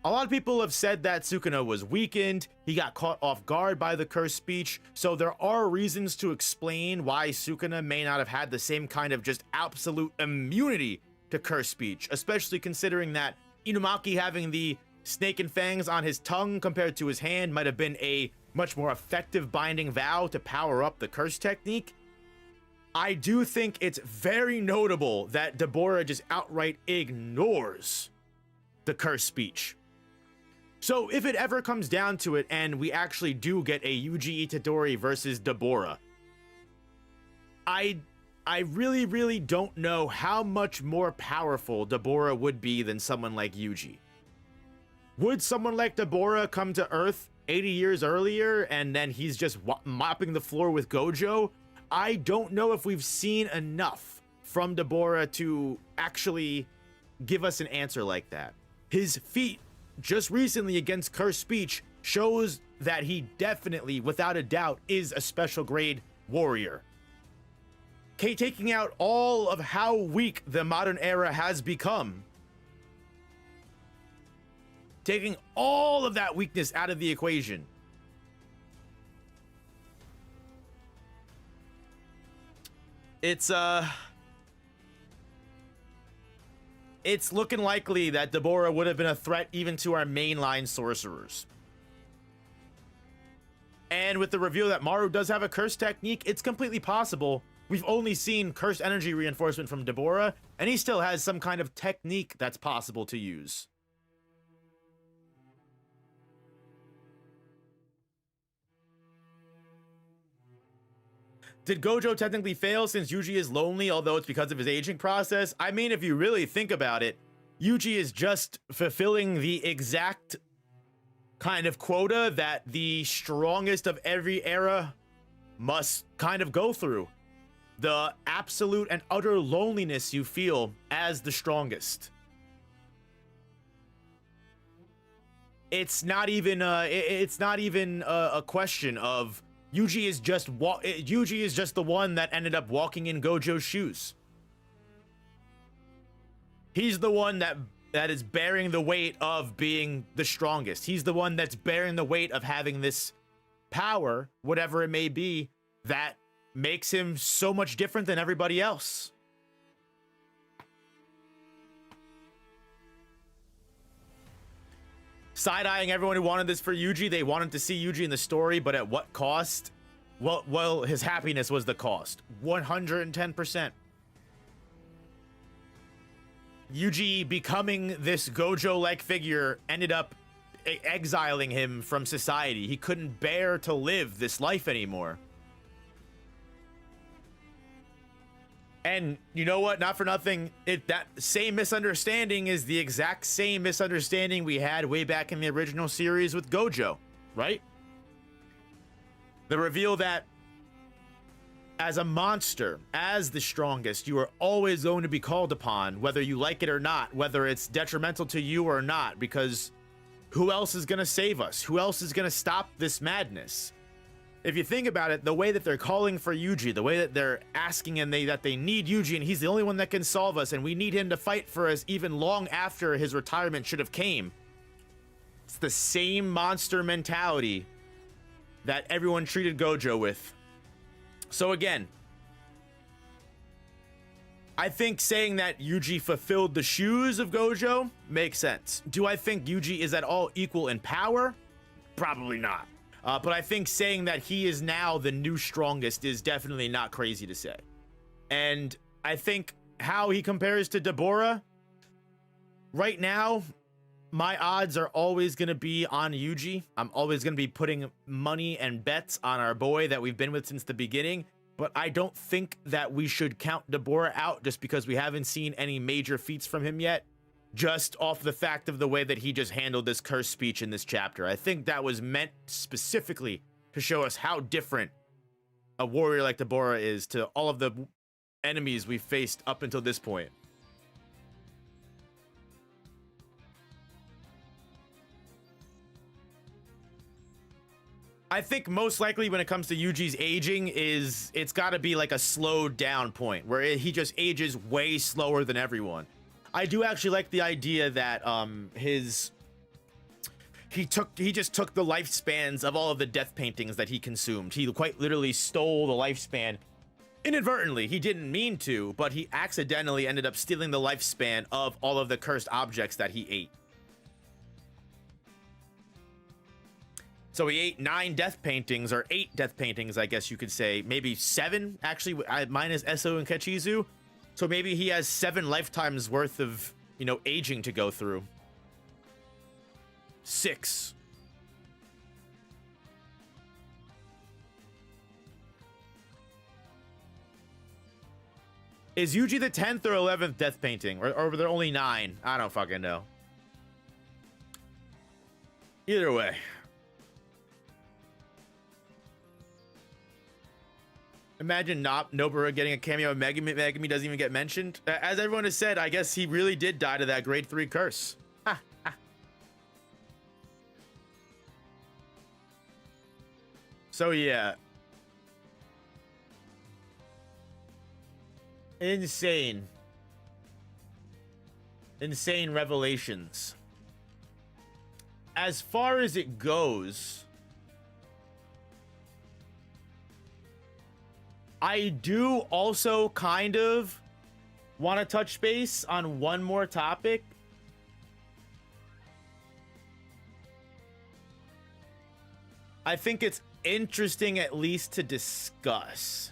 A lot of people have said that Sukuna was weakened, he got caught off guard by the cursed speech, so there are reasons to explain why Sukuna may not have had the same kind of just absolute immunity to cursed speech, especially considering that Inumaki having the snake and fangs on his tongue compared to his hand might have been a much more effective binding vow to power up the curse technique. I do think it's very notable that Deborah just outright ignores the cursed speech. So if it ever comes down to it and we actually do get a Yuji Itadori versus Deborah, I really don't know how much more powerful Deborah would be than someone like Yuji. Would someone like Deborah come to Earth 80 years earlier and then he's just mopping the floor with Gojo? I don't know if we've seen enough from Deborah to actually give us an answer like that. His feat just recently against Cursed Speech shows that he definitely, without a doubt, is a special grade warrior. Taking out all of how weak the modern era has become, taking all of that weakness out of the equation, it's looking likely that Deborah would have been a threat even to our mainline sorcerers. And with the reveal that Maru does have a curse technique, it's completely possible. We've only seen curse energy reinforcement from Deborah, and he still has some kind of technique that's possible to use. Did Gojo technically fail since Yuji is lonely, although it's because of his aging process? I mean, if you really think about it, Yuji is just fulfilling the exact kind of quota that the strongest of every era must kind of go through. The absolute and utter loneliness you feel as the strongest. It's not even a question of Yuji is just the one that ended up walking in Gojo's shoes. He's the one that is bearing the weight of being the strongest. He's the one that's bearing the weight of having this power, whatever it may be, that makes him so much different than everybody else. Side-eyeing everyone who wanted this for Yuji. They wanted to see Yuji in the story, but at what cost? Well, his happiness was the cost. 110%. Yuji becoming this Gojo-like figure ended up exiling him from society. He couldn't bear to live this life anymore. And you know what? Not for nothing, that same misunderstanding is the exact same misunderstanding we had way back in the original series with Gojo, right? The reveal that as a monster, as the strongest, you are always going to be called upon, whether you like it or not, whether it's detrimental to you or not, because who else is going to save us? Who else is going to stop this madness? If you think about it, the way that they're calling for Yuji, the way that they're asking and that they need Yuji, and he's the only one that can solve us, and we need him to fight for us even long after his retirement should have came. It's the same monster mentality that everyone treated Gojo with. So again, I think saying that Yuji fulfilled the shoes of Gojo makes sense. Do I think Yuji is at all equal in power? Probably not. But I think saying that he is now the new strongest is definitely not crazy to say. And I think how he compares to Deborah, right now, my odds are always going to be on Yuji. I'm always going to be putting money and bets on our boy that we've been with since the beginning. But I don't think that we should count Deborah out just because we haven't seen any major feats from him yet. Just off the fact of the way that he just handled this cursed speech in this chapter. I think that was meant specifically to show us how different a warrior like Deborah is to all of the enemies we've faced up until this point. I think most likely when it comes to Yuji's aging it's got to be like a slowed down point where he just ages way slower than everyone. I do actually like the idea that he just took the lifespans of all of the death paintings that he consumed. He quite literally stole the lifespan inadvertently. He didn't mean to, but he accidentally ended up stealing the lifespan of all of the cursed objects that he ate. So he ate 9 death paintings, or 8 death paintings, I guess you could say. Maybe 7, actually, minus Esso and Kechizu. So maybe he has 7 lifetimes worth of, aging to go through. 6. Is Yuji the 10th or 11th death painting? Or were there only 9? I don't fucking know. Either way. Imagine Nobara getting a cameo and Megumi. Megumi doesn't even get mentioned. As everyone has said, I guess he really did die to that grade 3 curse. Ha, ha. So yeah. Insane. Insane revelations. As far as it goes, I do also kind of want to touch base on one more topic. I think it's interesting at least to discuss.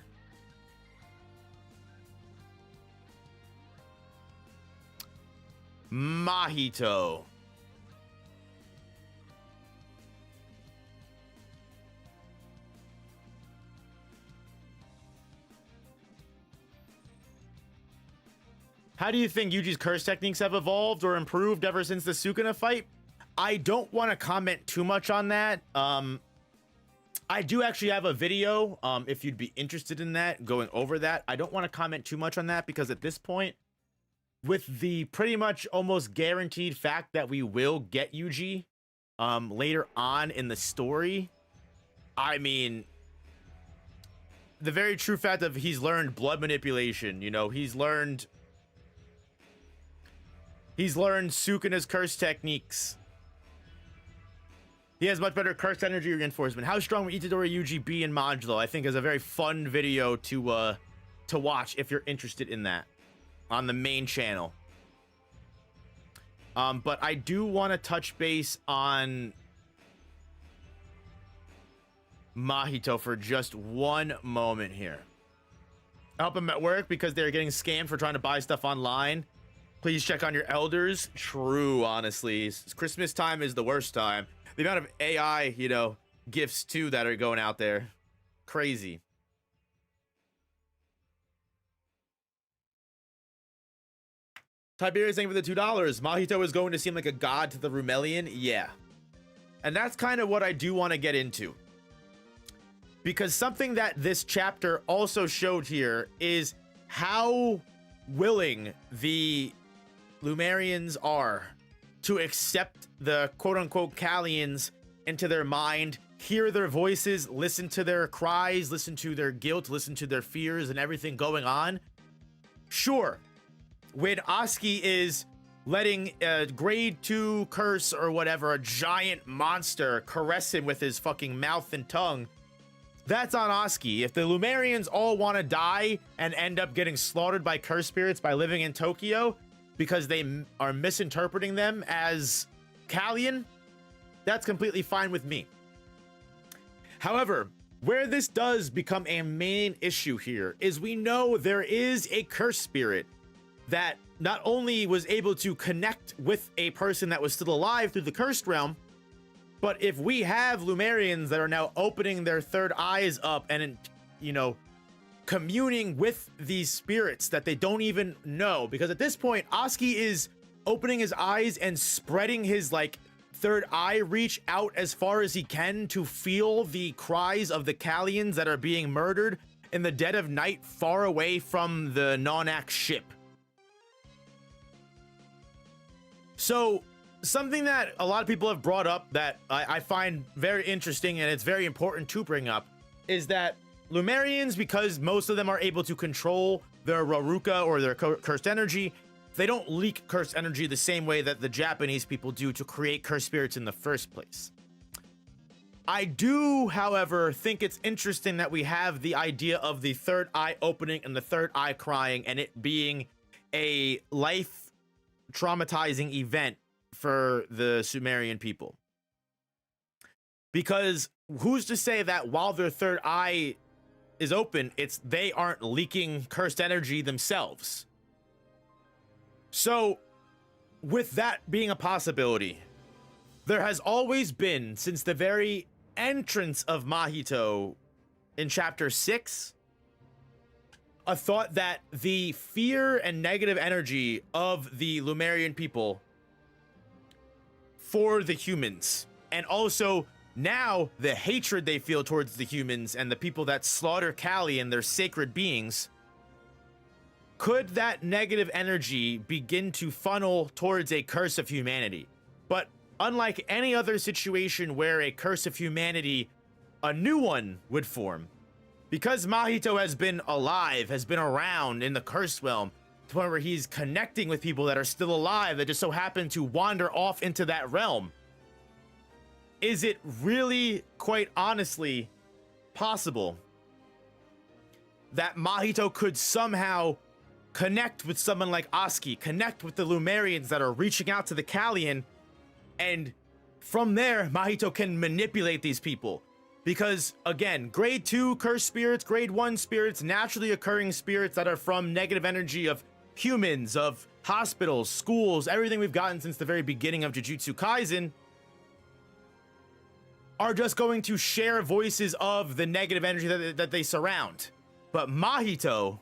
Mahito. How do you think Yuji's curse techniques have evolved or improved ever since the Sukuna fight? I don't want to comment too much on that. I do actually have a video, if you'd be interested in that, going over that. I don't want to comment too much on that because at this point, with the pretty much almost guaranteed fact that we will get Yuji later on in the story, I mean, the very true fact of he's learned blood manipulation, you know, he's learned Sukuna's curse techniques. He has much better curse energy reinforcement. How strong will Itadori Yuji be in Modulo? I think is a very fun video to watch if you're interested in that on the main channel. But I do want to touch base on Mahito for just one moment here. I help him at work because they're getting scammed for trying to buy stuff online. Please check on your elders. True, honestly. Christmas time is the worst time. The amount of AI, you know, gifts too that are going out there. Crazy. Tiberius saying for the $2. Mahito is going to seem like a god to the Rumelian. Yeah. And that's kind of what I do want to get into. Because something that this chapter also showed here is how willing the Lumerians are to accept the quote-unquote Kallians into their mind, hear their voices, listen to their cries, listen to their guilt, listen to their fears and everything going on. Sure, when Oski is letting a grade 2 curse or whatever, a giant monster, caress him with his fucking mouth and tongue, that's on Oski. If the Lumerians all want to die and end up getting slaughtered by curse spirits by living in Tokyo because they are misinterpreting them as Kallian, that's completely fine with me. However, where this does become a main issue here is we know there is a curse spirit that not only was able to connect with a person that was still alive through the cursed realm, but if we have Lumerians that are now opening their third eyes up and, you know, communing with these spirits that they don't even know, because at this point, Oski is opening his eyes and spreading his, like, third eye reach out as far as he can to feel the cries of the Kallians that are being murdered in the dead of night far away from the Nonak ship. So something that a lot of people have brought up that I find very interesting and it's very important to bring up is that Lumerians, because most of them are able to control their Raruka or their cursed energy, they don't leak cursed energy the same way that the Japanese people do to create cursed spirits in the first place. I do, however, think it's interesting that we have the idea of the third eye opening and the third eye crying and it being a life traumatizing event for the Sumerian people. Because who's to say that while their third eye is open, they aren't leaking cursed energy themselves? So, with that being a possibility, there has always been, since the very entrance of Mahito in chapter 6, a thought that the fear and negative energy of the Lumerian people for the humans and also now the hatred they feel towards the humans and the people that slaughter Kali and their sacred beings. Could that negative energy begin to funnel towards a curse of humanity? But unlike any other situation where a curse of humanity, a new one would form. Because Mahito has been alive, has been around in the cursed realm, to the point where he's connecting with people that are still alive that just so happen to wander off into that realm. Is it really, quite honestly, possible that Mahito could somehow connect with someone like Oski, connect with the Lumerians that are reaching out to the Kallian, and from there, Mahito can manipulate these people? Because, again, grade 2 cursed spirits, grade 1 spirits, naturally occurring spirits that are from negative energy of humans, of hospitals, schools, everything we've gotten since the very beginning of Jujutsu Kaisen, are just going to share voices of the negative energy that they surround. But Mahito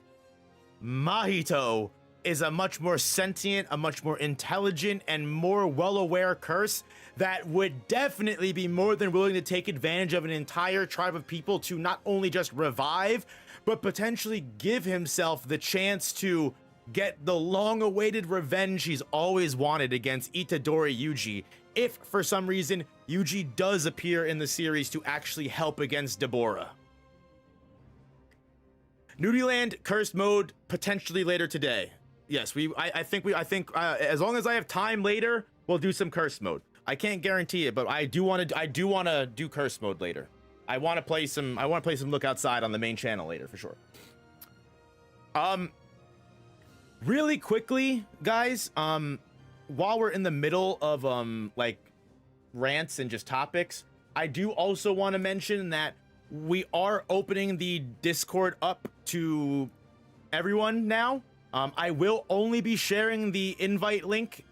is a much more sentient, a much more intelligent, and more well-aware curse that would definitely be more than willing to take advantage of an entire tribe of people to not only just revive, but potentially give himself the chance to get the long-awaited revenge he's always wanted against Itadori Yuji, if for some reason Yuji does appear in the series to actually help against Deborah. Nudiland cursed mode potentially later today. Yes, I think as long as I have time later, we'll do some curse mode. I can't guarantee it, but I do want to do curse mode later. I want to play some Look Outside on the main channel later for sure. Really quickly, guys, while we're in the middle of like rants and just topics, I do also want to mention that we are opening the Discord up to everyone now. I will only be sharing the invite link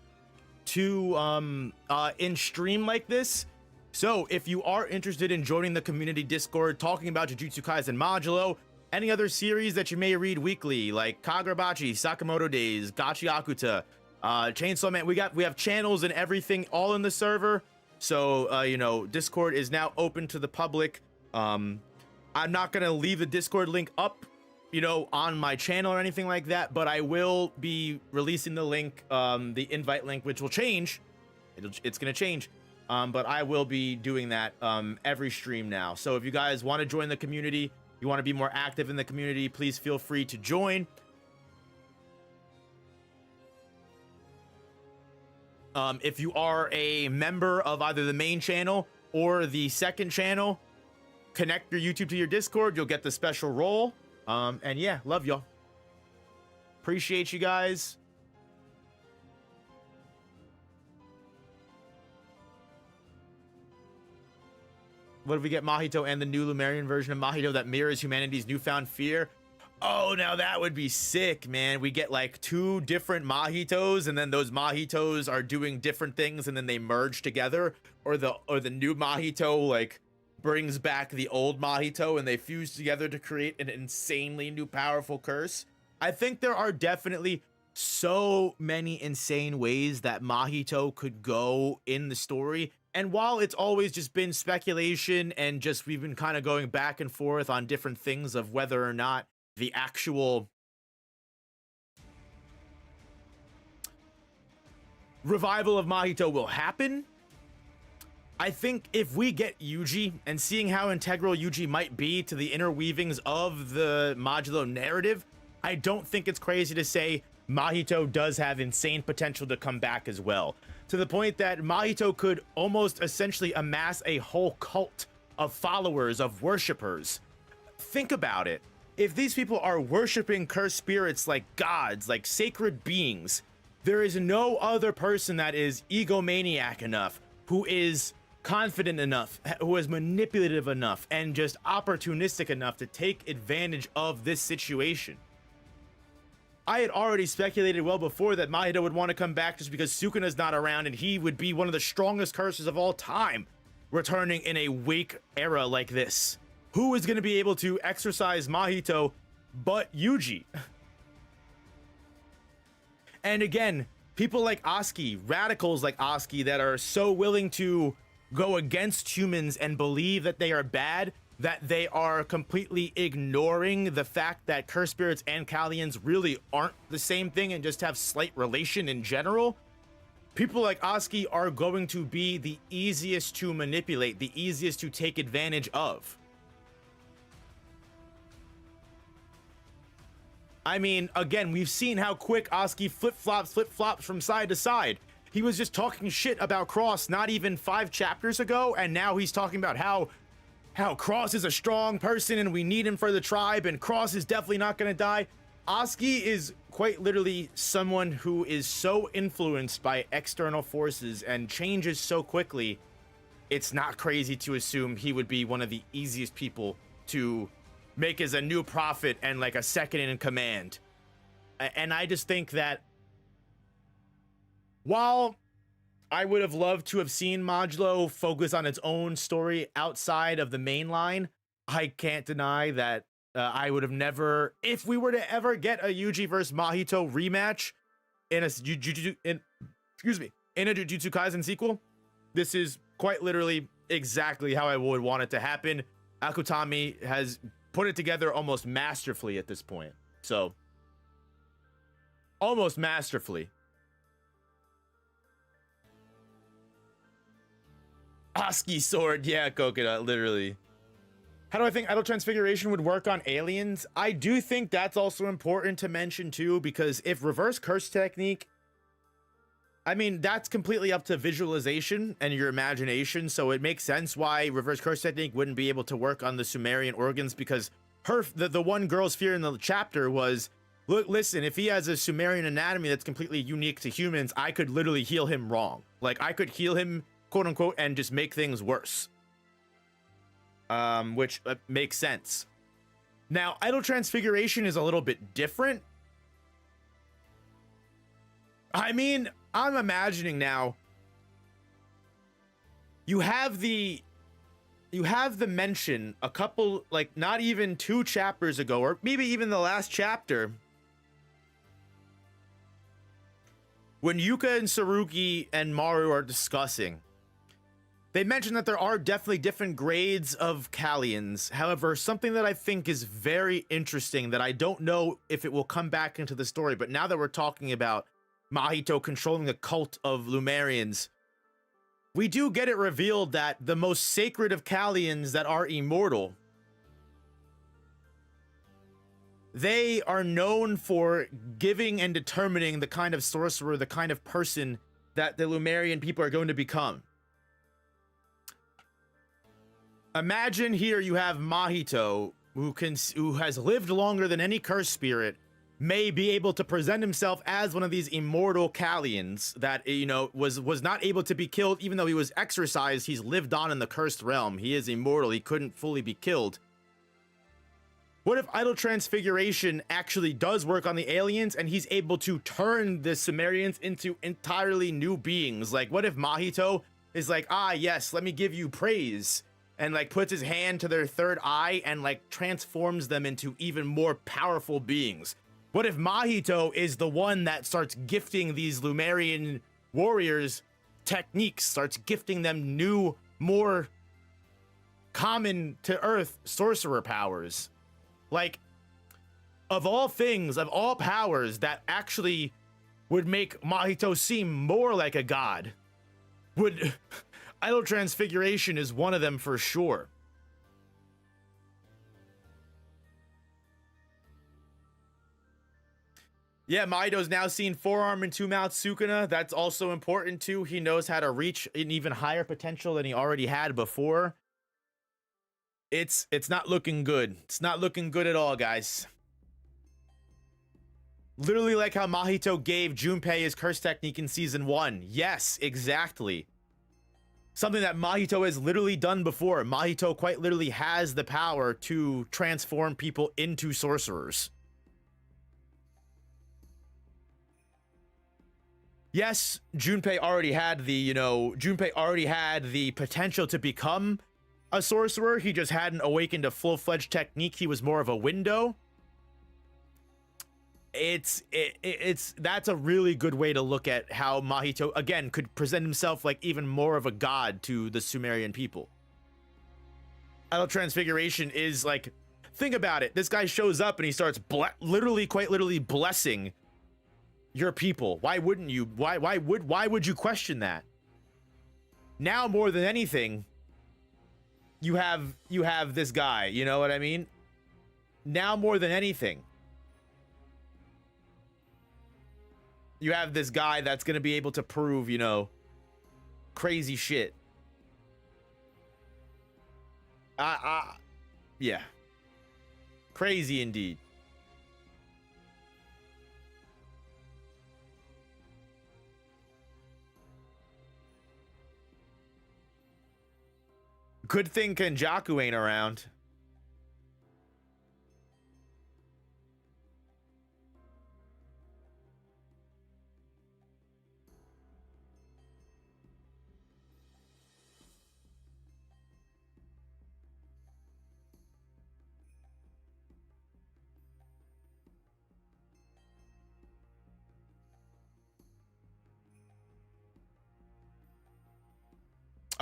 to in stream like this. So if you are interested in joining the community Discord, talking about Jujutsu Kaisen Modulo, any other series that you may read weekly, like Kagurabachi, Sakamoto Days, Gachi Akuta, Chainsaw Man, we have channels and everything all in the server. So you know, Discord is now open to the public. I'm not gonna leave the Discord link up, you know, on my channel or anything like that, but I will be releasing the link, the invite link, which will change. It's gonna change, but I will be doing that every stream now. So if you guys want to join the community, you want to be more active in the community, please feel free to join. If you are a member of either the main channel or the second channel, connect your YouTube to your Discord, you'll get the special role. And yeah, love y'all. Appreciate you guys. What if we get Mahito and the new Lumerian version of Mahito that mirrors humanity's newfound fear? Oh, now that would be sick, man. We get like 2 different Mahitos, and then those Mahitos are doing different things, and then they merge together. Or the new Mahito like brings back the old Mahito, and they fuse together to create an insanely new powerful curse. I think there are definitely so many insane ways that Mahito could go in the story. And while it's always just been speculation and just we've been kind of going back and forth on different things of whether or not the actual revival of Mahito will happen, I think if we get Yuji and seeing how integral Yuji might be to the interweavings of the Modulo narrative, I don't think it's crazy to say Mahito does have insane potential to come back as well. To the point that Mahito could almost essentially amass a whole cult of followers, of worshippers. Think about it. If these people are worshiping cursed spirits like gods, like sacred beings, there is no other person that is egomaniac enough, who is confident enough, who is manipulative enough, and just opportunistic enough to take advantage of this situation. I had already speculated well before that Mahito would want to come back just because Sukuna's not around, and he would be one of the strongest curses of all time, returning in a weak era like this. Who is going to be able to exorcise Mahito but Yuji? And again, people like Oski, radicals like Oski that are so willing to go against humans and believe that they are bad, that they are completely ignoring the fact that curse spirits and Kallians really aren't the same thing and just have slight relation in general, people like Oski are going to be the easiest to manipulate, the easiest to take advantage of. I mean, again, we've seen how quick Oski flip-flops from side to side. He was just talking shit about Cross not even 5 chapters ago, and now he's talking about how Cross is a strong person and we need him for the tribe, and Cross is definitely not going to die. Oski is quite literally someone who is so influenced by external forces and changes so quickly, it's not crazy to assume he would be one of the easiest people to make as a new prophet and like a second in command. And I just think that while I would have loved to have seen Modulo focus on its own story outside of the main line, I can't deny that I would have never, if we were to ever get a Yuji versus Mahito rematch in a Jujutsu Kaisen sequel, this is quite literally exactly how I would want it to happen. Akutami has put it together almost masterfully at this point. So, almost masterfully. Oski sword, yeah, Coconut, literally. How do I think idle transfiguration would work on aliens? I do think that's also important to mention too, because if reverse curse technique, I mean, that's completely up to visualization and your imagination, so it makes sense why reverse curse technique wouldn't be able to work on the Sumerian organs, because the one girl's fear in the chapter was, look, listen, if he has a Sumerian anatomy that's completely unique to humans, I could literally heal him wrong. Like, I could heal him, quote unquote, and just make things worse. Which makes sense. Now, idle transfiguration is a little bit different. I mean, I'm imagining now, you have the mention a couple, like not even 2 chapters ago, or maybe even the last chapter, when Yuka and Saruki and Maru are discussing, they mentioned that there are definitely different grades of Kallians. However, something that I think is very interesting that I don't know if it will come back into the story, but now that we're talking about Mahito controlling the cult of Lumerians, we do get it revealed that the most sacred of Kallians that are immortal, they are known for giving and determining the kind of sorcerer, the kind of person that the Lumerian people are going to become. Imagine here you have Mahito, who has lived longer than any cursed spirit, may be able to present himself as one of these immortal Kallians that, you know, was not able to be killed. Even though he was exorcised, he's lived on in the cursed realm. He is immortal. He couldn't fully be killed. What if idle transfiguration actually does work on the aliens and he's able to turn the Sumerians into entirely new beings? Like, what if Mahito is like, ah, yes, let me give you praise, and like puts his hand to their third eye and like transforms them into even more powerful beings? What if Mahito is the one that starts gifting these Lumerian warriors techniques, starts gifting them new, more common to Earth sorcerer powers? Like, of all things, of all powers that actually would make Mahito seem more like a god, would idle transfiguration is one of them for sure. Yeah, Mahito's now seen forearm and 2-mouth Sukuna. That's also important too. He knows how to reach an even higher potential than he already had before. It's not looking good. It's not looking good at all, guys. Literally like how Mahito gave Junpei his curse technique in season 1. Yes, exactly. Something that Mahito has literally done before. Mahito quite literally has the power to transform people into sorcerers. Yes, Junpei already had the potential to become a sorcerer. He just hadn't awakened a full-fledged technique. He was more of a window. That's a really good way to look at how Mahito again could present himself like even more of a god to the Sumerian people. Idol Transfiguration is like, think about it. This guy shows up and he starts quite literally blessing your people. Why wouldn't you? Why would you question that? Now more than anything, you have this guy, you know what I mean? Now more than anything, you have this guy that's going to be able to prove, you know, crazy shit. Yeah. Crazy indeed. Good thing Kenjaku ain't around.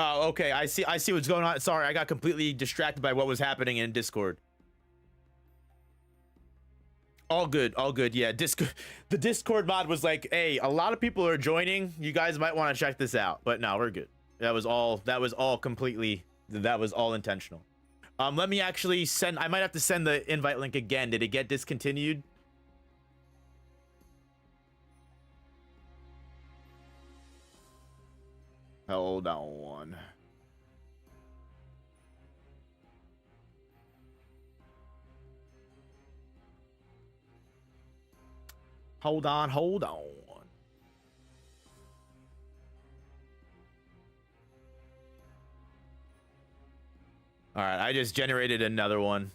Oh, okay. I see what's going on. Sorry, I got completely distracted by what was happening in Discord. All good, all good. Yeah, the Discord mod was like, hey, a lot of people are joining. You guys might want to check this out. But no, we're good. That was all intentional. Let me actually send, I might have to send the invite link again. Did it get discontinued? Hold on. Hold on. All right, I just generated another one.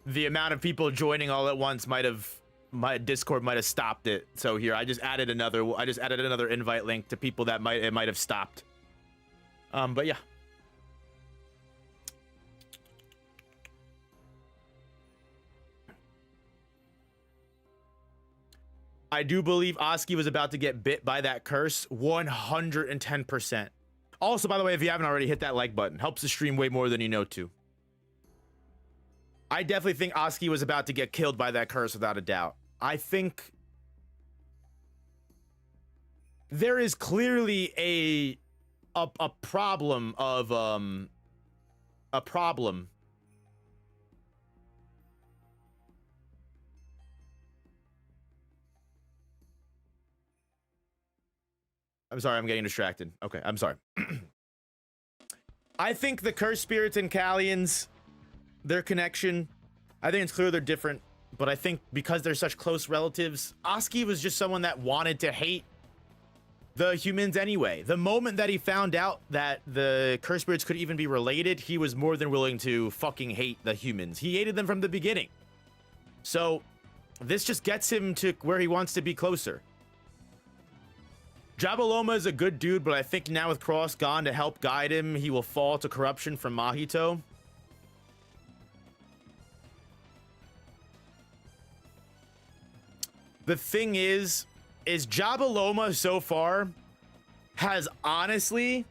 The amount of people joining all at once my Discord might have stopped it. So here, I just added another invite link to people that it might have stopped. But yeah. I do believe Oski was about to get bit by that curse 110%. Also, by the way, if you haven't already, hit that like button. Helps the stream way more than you know to. I definitely think Oski was about to get killed by that curse without a doubt. I think there is clearly a problem of a problem. I'm sorry, I'm getting distracted. Okay, I'm sorry. I think the cursed spirits and Kallians, their connection, I think it's clear they're different. But I think because they're such close relatives, Oski was just someone that wanted to hate the humans anyway. The moment that he found out that the cursed spirits could even be related, he was more than willing to fucking hate the humans. He hated them from the beginning. So this just gets him to where he wants to be closer. Jabaloma is a good dude, but I think now with Cross gone to help guide him, he will fall to corruption from Mahito. The thing is Jabaloma so far has honestly...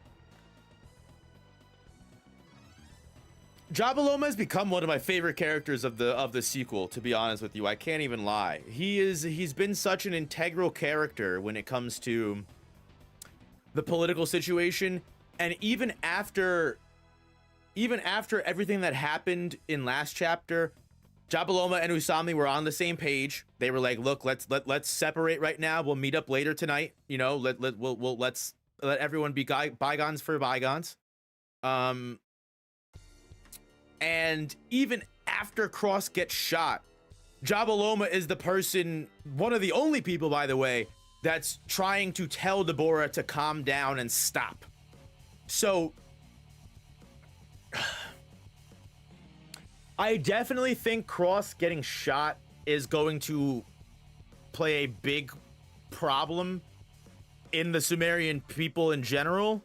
Jabaloma has become one of my favorite characters of the sequel, to be honest with you. I can't even lie. He's been such an integral character when it comes to the political situation, and even after everything that happened in last chapter, Jabaloma and Usami were on the same page. They were like, look, let's separate right now. We'll meet up later tonight. You know, let's let everyone be bygones for bygones. And even after Cross gets shot, Jabaloma is the person, one of the only people, by the way, that's trying to tell Deborah to calm down and stop. So I definitely think Cross getting shot is going to play a big problem in the Sumerian people in general.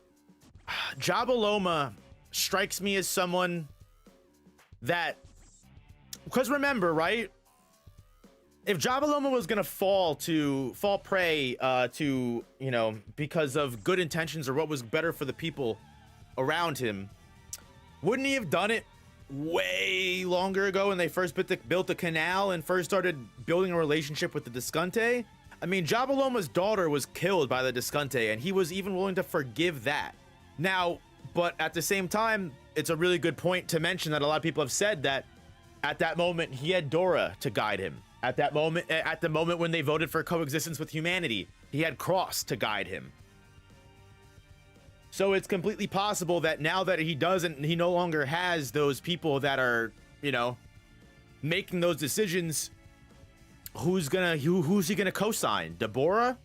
Jabaloma strikes me as someone that, because remember, right? if Jabaloma was gonna fall prey to, you know, because of good intentions or what was better for the people around him, wouldn't he have done it way longer ago when they first built the canal and first started building a relationship with the Discante? I mean, Jabaloma's daughter was killed by the Discante, and he was even willing to forgive that. Now, but at the same time, it's a really good point to mention that a lot of people have said that at that moment, he had Dora to guide him. At that moment, at the moment when they voted for coexistence with humanity, he had Cross to guide him. So it's completely possible that now that he no longer has those people that are, you know, making those decisions, who's he gonna co-sign? Deborah,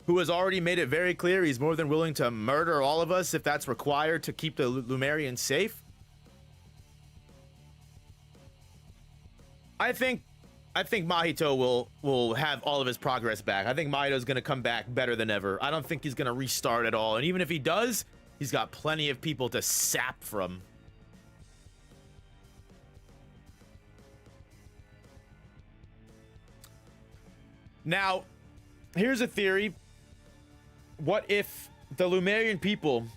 who has already made it very clear he's more than willing to murder all of us if that's required to keep the Lumerians safe. I think Mahito will have all of his progress back. I think Mahito's gonna come back better than ever. I don't think he's gonna restart at all. And even if he does, he's got plenty of people to sap from. Now, here's a theory. What if the Lumerian people,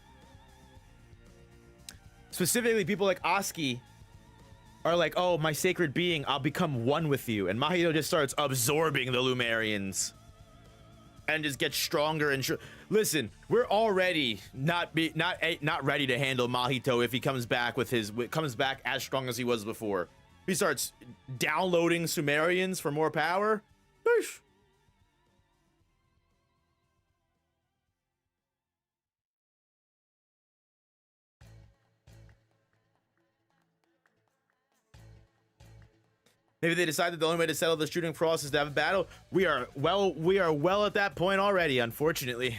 specifically people like Oski, are like, oh, my sacred being, I'll become one with you. And Mahito just starts absorbing the Lumerians and just gets stronger and listen, we're already not ready to handle Mahito if he comes back as strong as he was before. He starts downloading Sumerians for more power. Eesh. Maybe they decided the only way to settle the shooting process is to have a battle. We are well at that point already, unfortunately.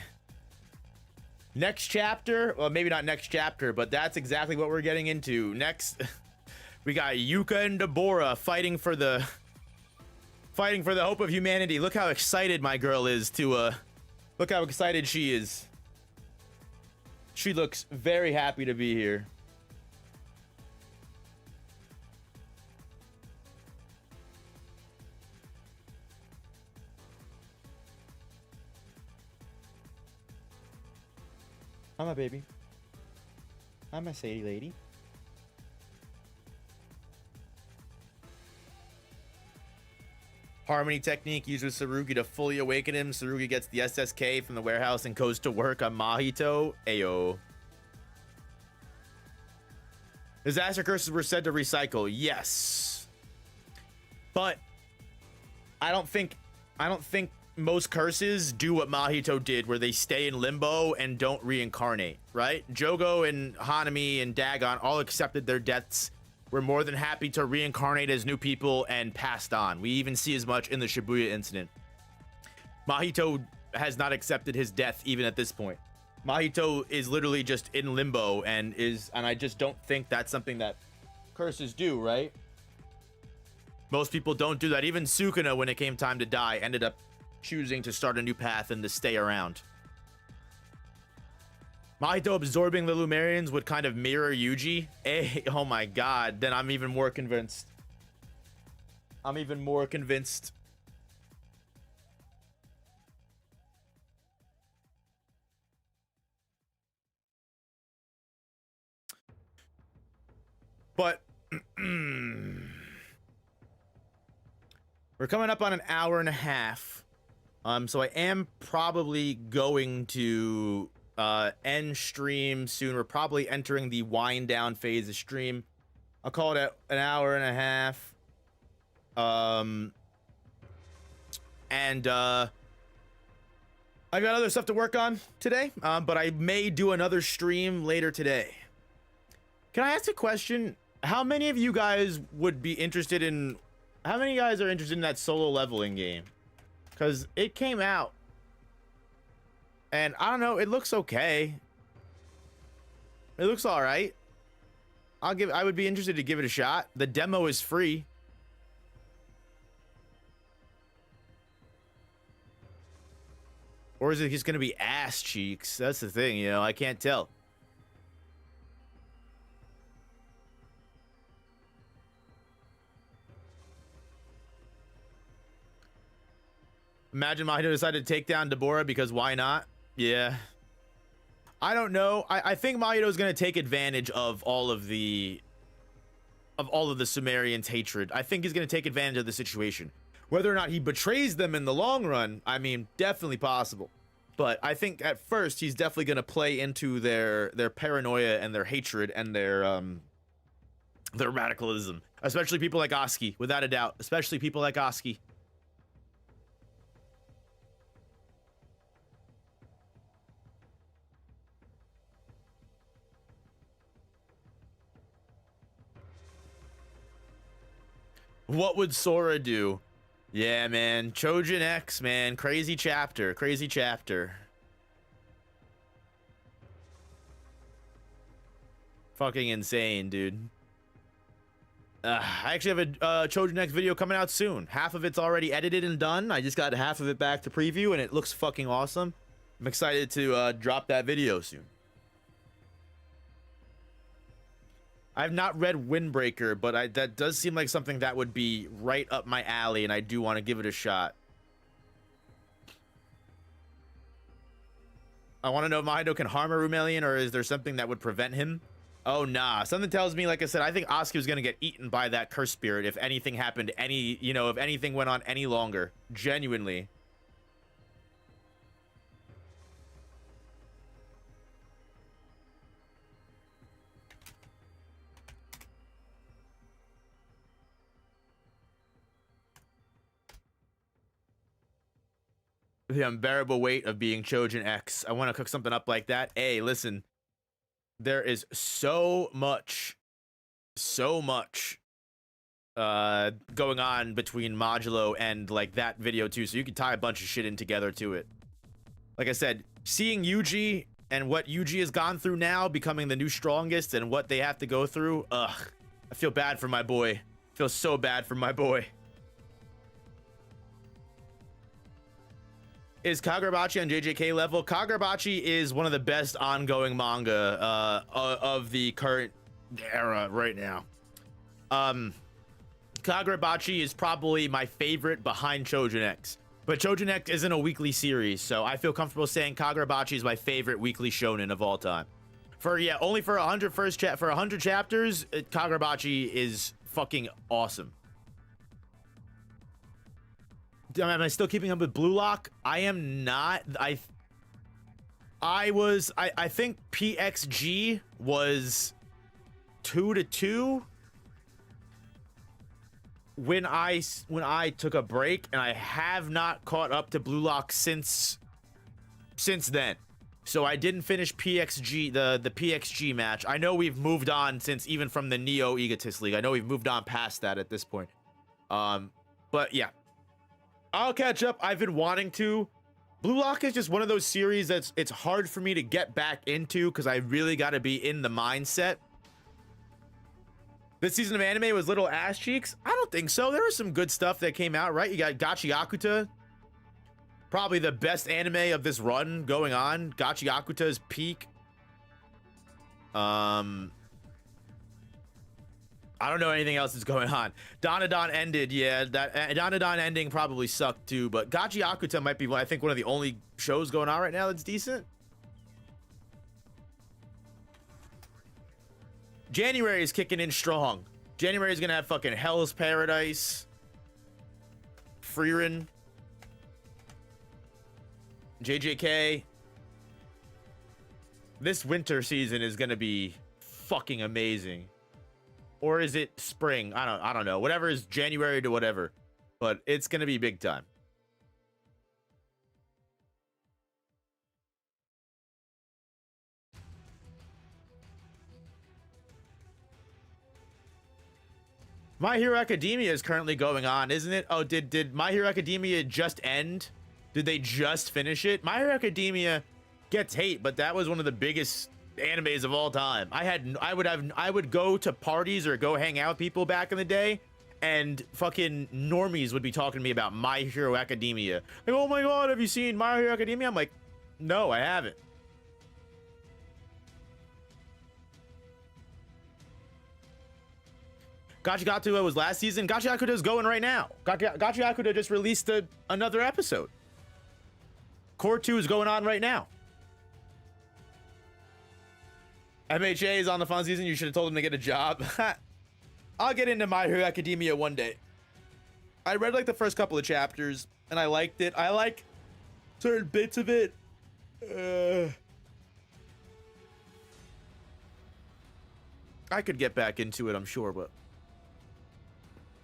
Next chapter, well, maybe not next chapter, but that's exactly what we're getting into. Next, we got Yuka and Deborah fighting for the hope of humanity. Look how excited my girl is to look how excited she is. She looks very happy to be here. I'm a baby. I'm a Sadie lady. Harmony technique used with Tsurugi to fully awaken him. Tsurugi gets the SSK from the warehouse and goes to work on Mahito. Ayo. Disaster curses were said to recycle. Yes. But I don't think most curses do what Mahito did, where they stay in limbo and don't reincarnate, right? Jogo and Hanami and Dagon all accepted their deaths, were more than happy to reincarnate as new people, and passed on. We even see as much in the Shibuya incident. Mahito has not accepted his death even at this point. Mahito is literally just in limbo and I just don't think that's something that curses do, right? Most people don't do that. Even Sukuna, when it came time to die, ended up choosing to start a new path and to stay around. Mahito absorbing the Lumerians would kind of mirror Yuji. Oh my god, then I'm even more convinced. I'm even more convinced. But we're coming up on an hour and a half. So I am probably going to end stream soon. We're probably entering the wind down phase of stream. I'll call it an hour and a half. I got other stuff to work on today, but I may do another stream later today. Can I ask a question? How many of you guys would be interested in... How many guys are interested in that solo leveling game? Because it came out. And I don't know, it looks okay. It looks alright. I would be interested to give it a shot. The demo is free. Or is it just gonna be ass cheeks? That's the thing, you know, I can't tell. Imagine Mahito decided to take down Deborah because why not? Yeah. I don't know. I think Mahito is going to take advantage of all of the Sumerians' hatred. I think he's going to take advantage of the situation. Whether or not he betrays them in the long run, I mean, definitely possible. But I think at first he's definitely going to play into their paranoia and their hatred and their radicalism, especially people like Oski, without a doubt, especially people like Oski. What would Sora do? Yeah, man. Chojin X, man. Crazy chapter. Crazy chapter. Fucking insane, dude. I actually have a Chojin X video coming out soon. Half of it's already edited and done. I just got half of it back to preview, and it looks fucking awesome. I'm excited to drop that video soon. I've not read Windbreaker, but that does seem like something that would be right up my alley, and I do want to give it a shot. I want to know if Mahito can harm a Rumelian, or is there something that would prevent him? Oh, nah. Something tells me, like I said, I think Oski was going to get eaten by that curse spirit if anything happened, if anything went on any longer. Genuinely. The unbearable weight of being Chojin X. I want to cook something up like that. Hey, listen. There is so much going on between Modulo and like that video too, so you can tie a bunch of shit in together to it. Like I said, seeing Yuji and what Yuji has gone through now, becoming the new strongest, and what they have to go through, ugh, I feel bad for my boy. I feel so bad for my boy. Is Kagurabachi on JJK level? Kagurabachi is one of the best ongoing manga of the current era right now. Kagurabachi is probably my favorite behind Chojin X. But Chojin X isn't a weekly series, so I feel comfortable saying Kagurabachi is my favorite weekly shonen of all time. Only for 100 chapters, Kagurabachi is fucking awesome. Am I still keeping up with Blue Lock? I am not. I think PXG was 2-2 when I took a break, and I have not caught up to Blue Lock since then. So I didn't finish PXG, the PXG match. I know we've moved on since, even from the Neo Egotist League. I know we've moved on past that at this point. But yeah. I'll catch up. I've been wanting to. Blue Lock is just one of those series it's hard for me to get back into because I really got to be in the mindset. This season of anime was little ass cheeks? I don't think so. There was some good stuff that came out, right? You got Gachi probably the best anime of this run going on. Gachi peak. I don't know anything else that's going on. Danadon ended, yeah. That Danadon ending probably sucked too, but Gachi might be, I think, one of the only shows going on right now that's decent. January is kicking in strong. January is gonna have fucking Hell's Paradise, Frieren, JJK. This winter season is gonna be fucking amazing. Or is it spring? I don't know. Whatever is January to whatever. But it's gonna be big time. My Hero Academia is currently going on, isn't it? Oh, did My Hero Academia just end? Did they just finish it? My Hero Academia gets hate, but that was one of the biggest animes of all time. I would go to parties or go hang out with people back in the day, and fucking normies would be talking to me about My Hero Academia. Like, oh my god, have you seen My Hero Academia? I'm like, no, I haven't. Gachi was last season. Gachi is going right now. Gachi just released another episode. Core 2 is going on right now. MHA is on the fun season. You should have told him to get a job. I'll get into My Hero Academia one day. I read like the first couple of chapters and I liked it. I like certain bits of it. I could get back into it, I'm sure, but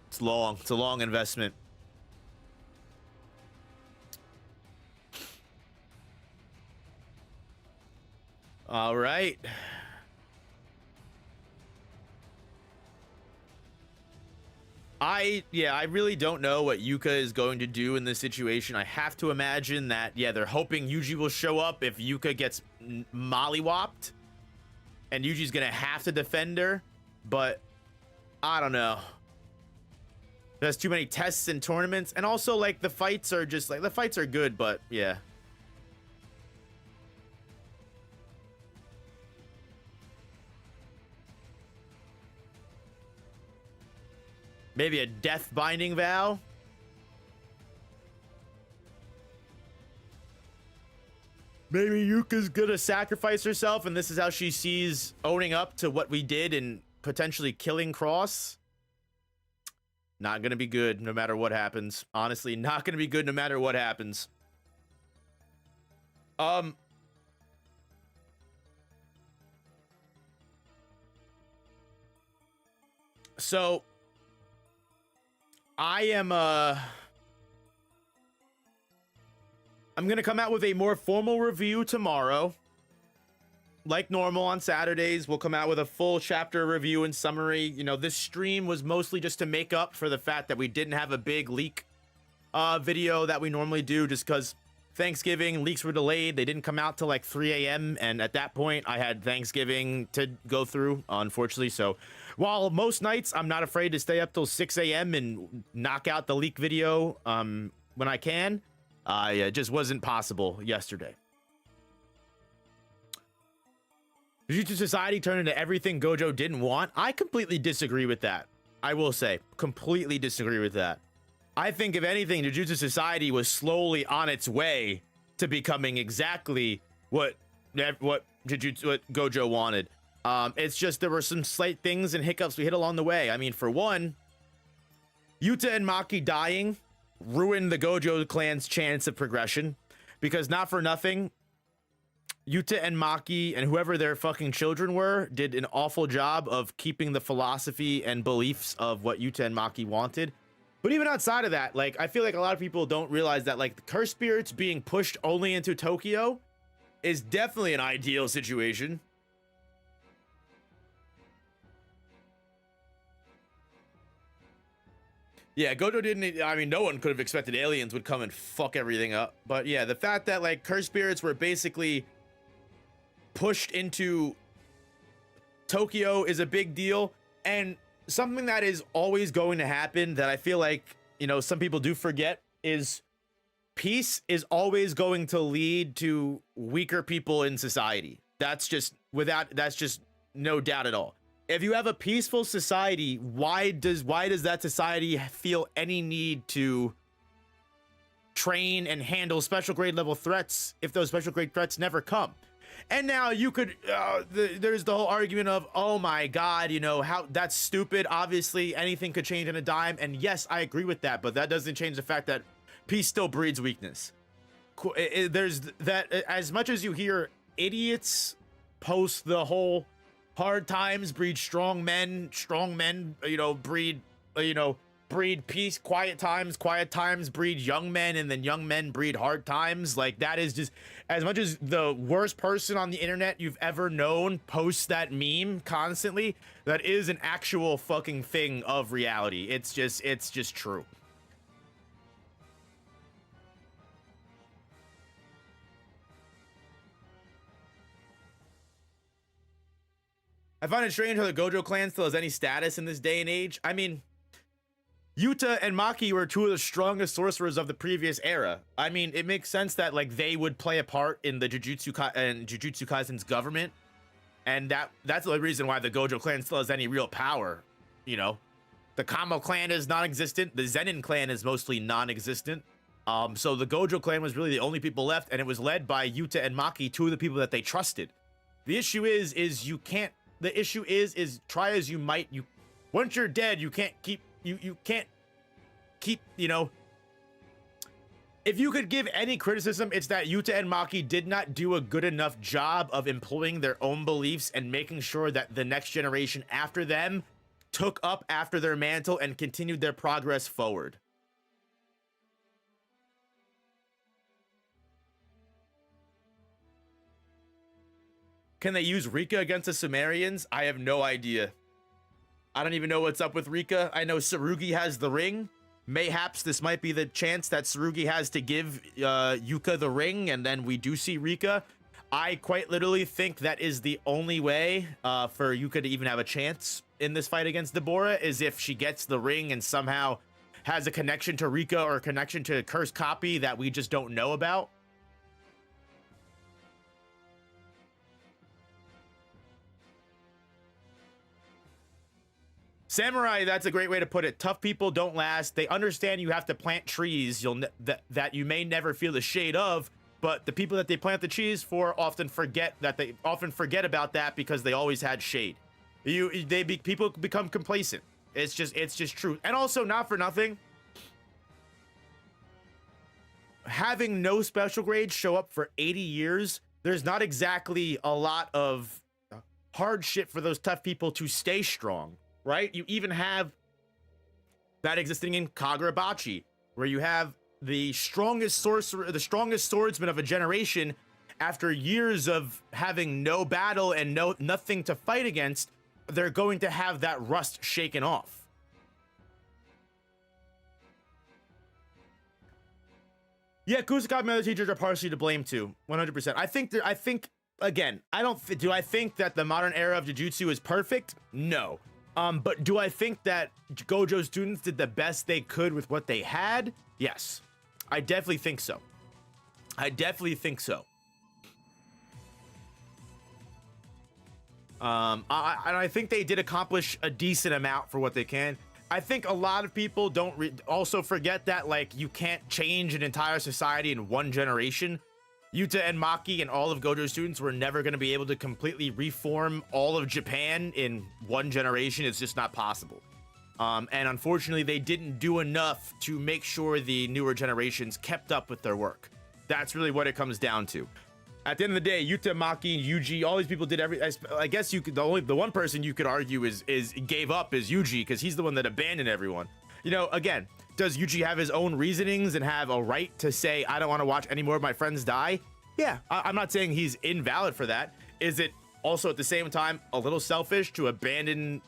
it's long. It's a long investment. All right. I really don't know what Yuka is going to do in this situation. I have to imagine that, yeah, they're hoping Yuji will show up if Yuka gets mollywopped. And Yuji's gonna have to defend her, but I don't know. There's too many tests and tournaments, and also like the fights are just like, the fights are good, but yeah. Maybe a death binding vow. Maybe Yuka's gonna sacrifice herself, and this is how she sees owning up to what we did and potentially killing Cross. Not gonna be good no matter what happens. Honestly, not gonna be good no matter what happens. So I am I'm gonna come out with a more formal review tomorrow. Like normal on Saturdays, we'll come out with a full chapter review and summary. You know, this stream was mostly just to make up for the fact that we didn't have a big leak video that we normally do, just because Thanksgiving leaks were delayed. They didn't come out till like 3 a.m. and at that point I had Thanksgiving to go through, unfortunately. So while most nights I'm not afraid to stay up till 6 a.m. and knock out the leak video when I can, it just wasn't possible yesterday. Jujutsu Society turned into everything Gojo didn't want. I completely disagree with that. I will say, completely disagree with that. I think if anything, Jujutsu Society was slowly on its way to becoming exactly what Gojo wanted. It's just there were some slight things and hiccups we hit along the way. I mean, for one, Yuta and Maki dying ruined the Gojo clan's chance of progression, because not for nothing, Yuta and Maki and whoever their fucking children were did an awful job of keeping the philosophy and beliefs of what Yuta and Maki wanted. But even outside of that, like, I feel like a lot of people don't realize that, like, the curse spirits being pushed only into Tokyo is definitely an ideal situation. Yeah, Gojo didn't, I mean, no one could have expected aliens would come and fuck everything up. But yeah, the fact that, like, curse spirits were basically pushed into Tokyo is a big deal. And something that is always going to happen that I feel like, you know, some people do forget is peace is always going to lead to weaker people in society. That's just no doubt at all. If you have a peaceful society, why does that society feel any need to train and handle special grade level threats if those special grade threats never come? And now you could, there's the whole argument of, oh my God, you know, how that's stupid. Obviously, anything could change in a dime. And yes, I agree with that, but that doesn't change the fact that peace still breeds weakness. There's that, as much as you hear idiots post the whole hard times breed strong men, you know, breed peace, quiet times breed young men, and then young men breed hard times. Like, that is just, as much as the worst person on the internet you've ever known posts that meme constantly, that is an actual fucking thing of reality. It's just true. I find it strange how the Gojo clan still has any status in this day and age. I mean, Yuta and Maki were two of the strongest sorcerers of the previous era. I mean, it makes sense that, like, they would play a part in the Jujutsu Kaisen's government, and that's the only reason why the Gojo clan still has any real power. You know, the Kamo clan is non-existent. The Zenin clan is mostly non-existent. So the Gojo clan was really the only people left, and it was led by Yuta and Maki, two of the people that they trusted. The issue is you can't. The issue is try as you might, you once you're dead, you can't keep you can't keep, you know. If you could give any criticism, it's that Yuta and Maki did not do a good enough job of employing their own beliefs and making sure that the next generation after them took up after their mantle and continued their progress forward. Can they use Rika against the Sumerians? I have no idea. I don't even know what's up with Rika. I know Tsurugi has the ring. Mayhaps this might be the chance that Tsurugi has to give Yuka the ring, and then we do see Rika. I quite literally think that is the only way for Yuka to even have a chance in this fight against Deborah, is if she gets the ring and somehow has a connection to Rika or a connection to Cursed Copy that we just don't know about. Samurai, that's a great way to put it. Tough people don't last. They understand you have to plant trees that you may never feel the shade of, but the people that they plant the trees for often forget about that because they always had shade. People become complacent. It's just true. And also, not for nothing, having no special grades show up for 80 years, there's not exactly a lot of hardship for those tough people to stay strong. Right? You even have that existing in Kagurabachi, where you have the strongest sorcerer, the strongest swordsman of a generation, after years of having no battle and nothing to fight against, they're going to have that rust shaken off. Yeah, Kusaka and other teachers are partially to blame too, 100%. I think again, do I think that the modern era of Jujutsu is perfect? No. But do I think that Gojo students did the best they could with what they had? Yes. I definitely think so. I think they did accomplish a decent amount for what they can. I think a lot of people don't also forget that, like, you can't change an entire society in one generation. Yuta and Maki and all of Gojo's students were never going to be able to completely reform all of Japan in one generation. It's just not possible. And unfortunately, they didn't do enough to make sure the newer generations kept up with their work. That's really what it comes down to. At the end of the day, Yuta, Maki, Yuji, all these people did I guess you could, the one person you could argue is gave up is Yuji, because he's the one that abandoned everyone. You know, again, does Yuji have his own reasonings and have a right to say, I don't want to watch any more of my friends die? Yeah, I'm not saying he's invalid for that. Is it also at the same time a little selfish to abandon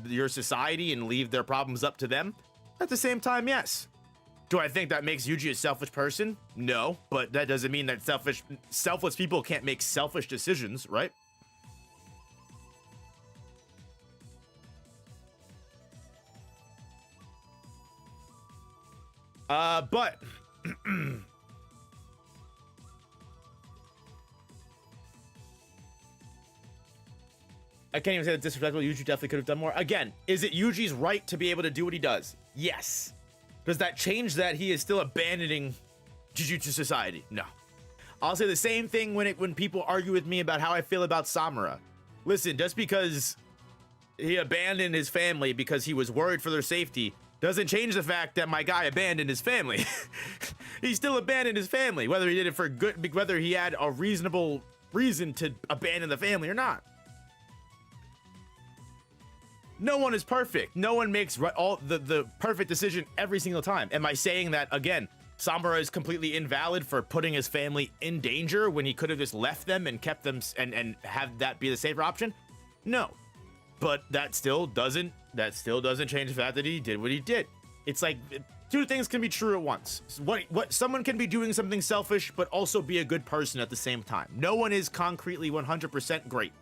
your society and leave their problems up to them? At the same time, yes. Do I think that makes Yuji a selfish person? No, but that doesn't mean that selfless people can't make selfish decisions, right? But I can't even say that's disrespectful. Yuji definitely could have done more. Again, is it Yuji's right to be able to do what he does? Yes. Does that change that he is still abandoning Jujutsu Society? No. I'll say the same thing when people argue with me about how I feel about Samura. Listen, just because he abandoned his family because he was worried for their safety doesn't change the fact that my guy abandoned his family. He still abandoned his family, whether he did it for good, whether he had a reasonable reason to abandon the family or not. No one is perfect. No one makes the perfect decision every single time. Am I saying that, again, Samura is completely invalid for putting his family in danger when he could have just left them and kept them and have that be the safer option? No. But that still doesn't change the fact that he did what he did. It's like two things can be true at once. What someone can be doing something selfish but also be a good person at the same time. No one is concretely 100% great.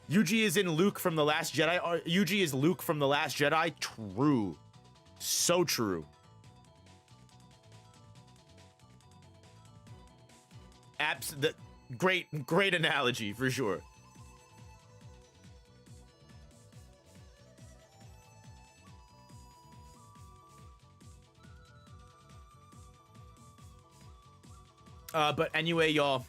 Yuji is Luke from The Last Jedi. Yuji is Luke from The Last Jedi. True. So true. Great analogy for sure. But anyway, y'all,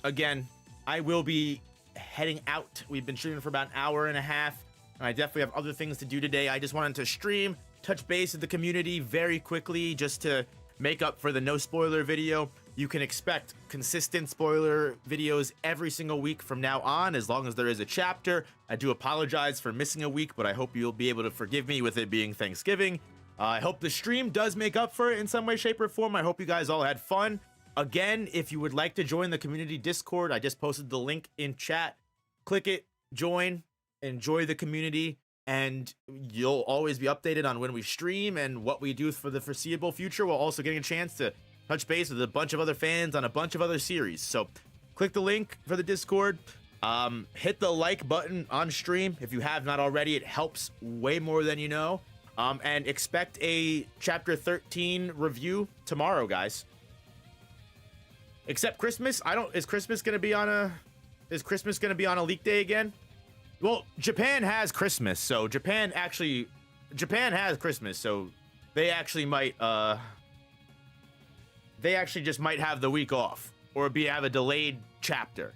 again, I will be heading out. We've been streaming for about an hour and a half, and I definitely have other things to do today. I just wanted to stream, touch base with the community very quickly, just to make up for the no spoiler video. You can expect consistent spoiler videos every single week from now on, as long as there is a chapter. I do apologize for missing a week, but I hope you'll be able to forgive me with it being Thanksgiving. I hope the stream does make up for it in some way, shape, or form. I hope you guys all had fun. Again, if you would like to join the community Discord, I just posted the link in chat. Click it, join, enjoy the community, and you'll always be updated on when we stream and what we do for the foreseeable future, while also getting a chance to touch base with a bunch of other fans on a bunch of other series. So click the link for the Discord. Hit the like button on stream if you have not already. It helps way more than you know. And expect a chapter 13 review tomorrow, guys. Except Christmas. Is Christmas gonna be on a leak day again? Well, Japan has Christmas, so Japan has Christmas, so they actually might just might have the week off, or have a delayed chapter.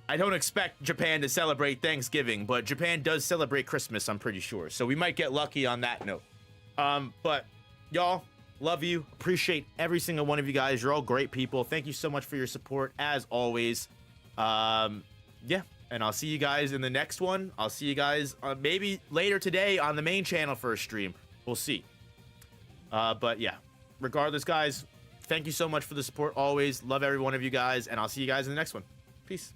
I don't expect Japan to celebrate Thanksgiving, but Japan does celebrate Christmas, I'm pretty sure. So we might get lucky on that note. But y'all, love you. Appreciate every single one of you guys. You're all great people. Thank you so much for your support, as always. Yeah, and I'll see you guys in the next one. I'll see you guys maybe later today on the main channel for a stream. We'll see. But yeah, regardless, guys, thank you so much for the support always. Love every one of you guys, and I'll see you guys in the next one. Peace.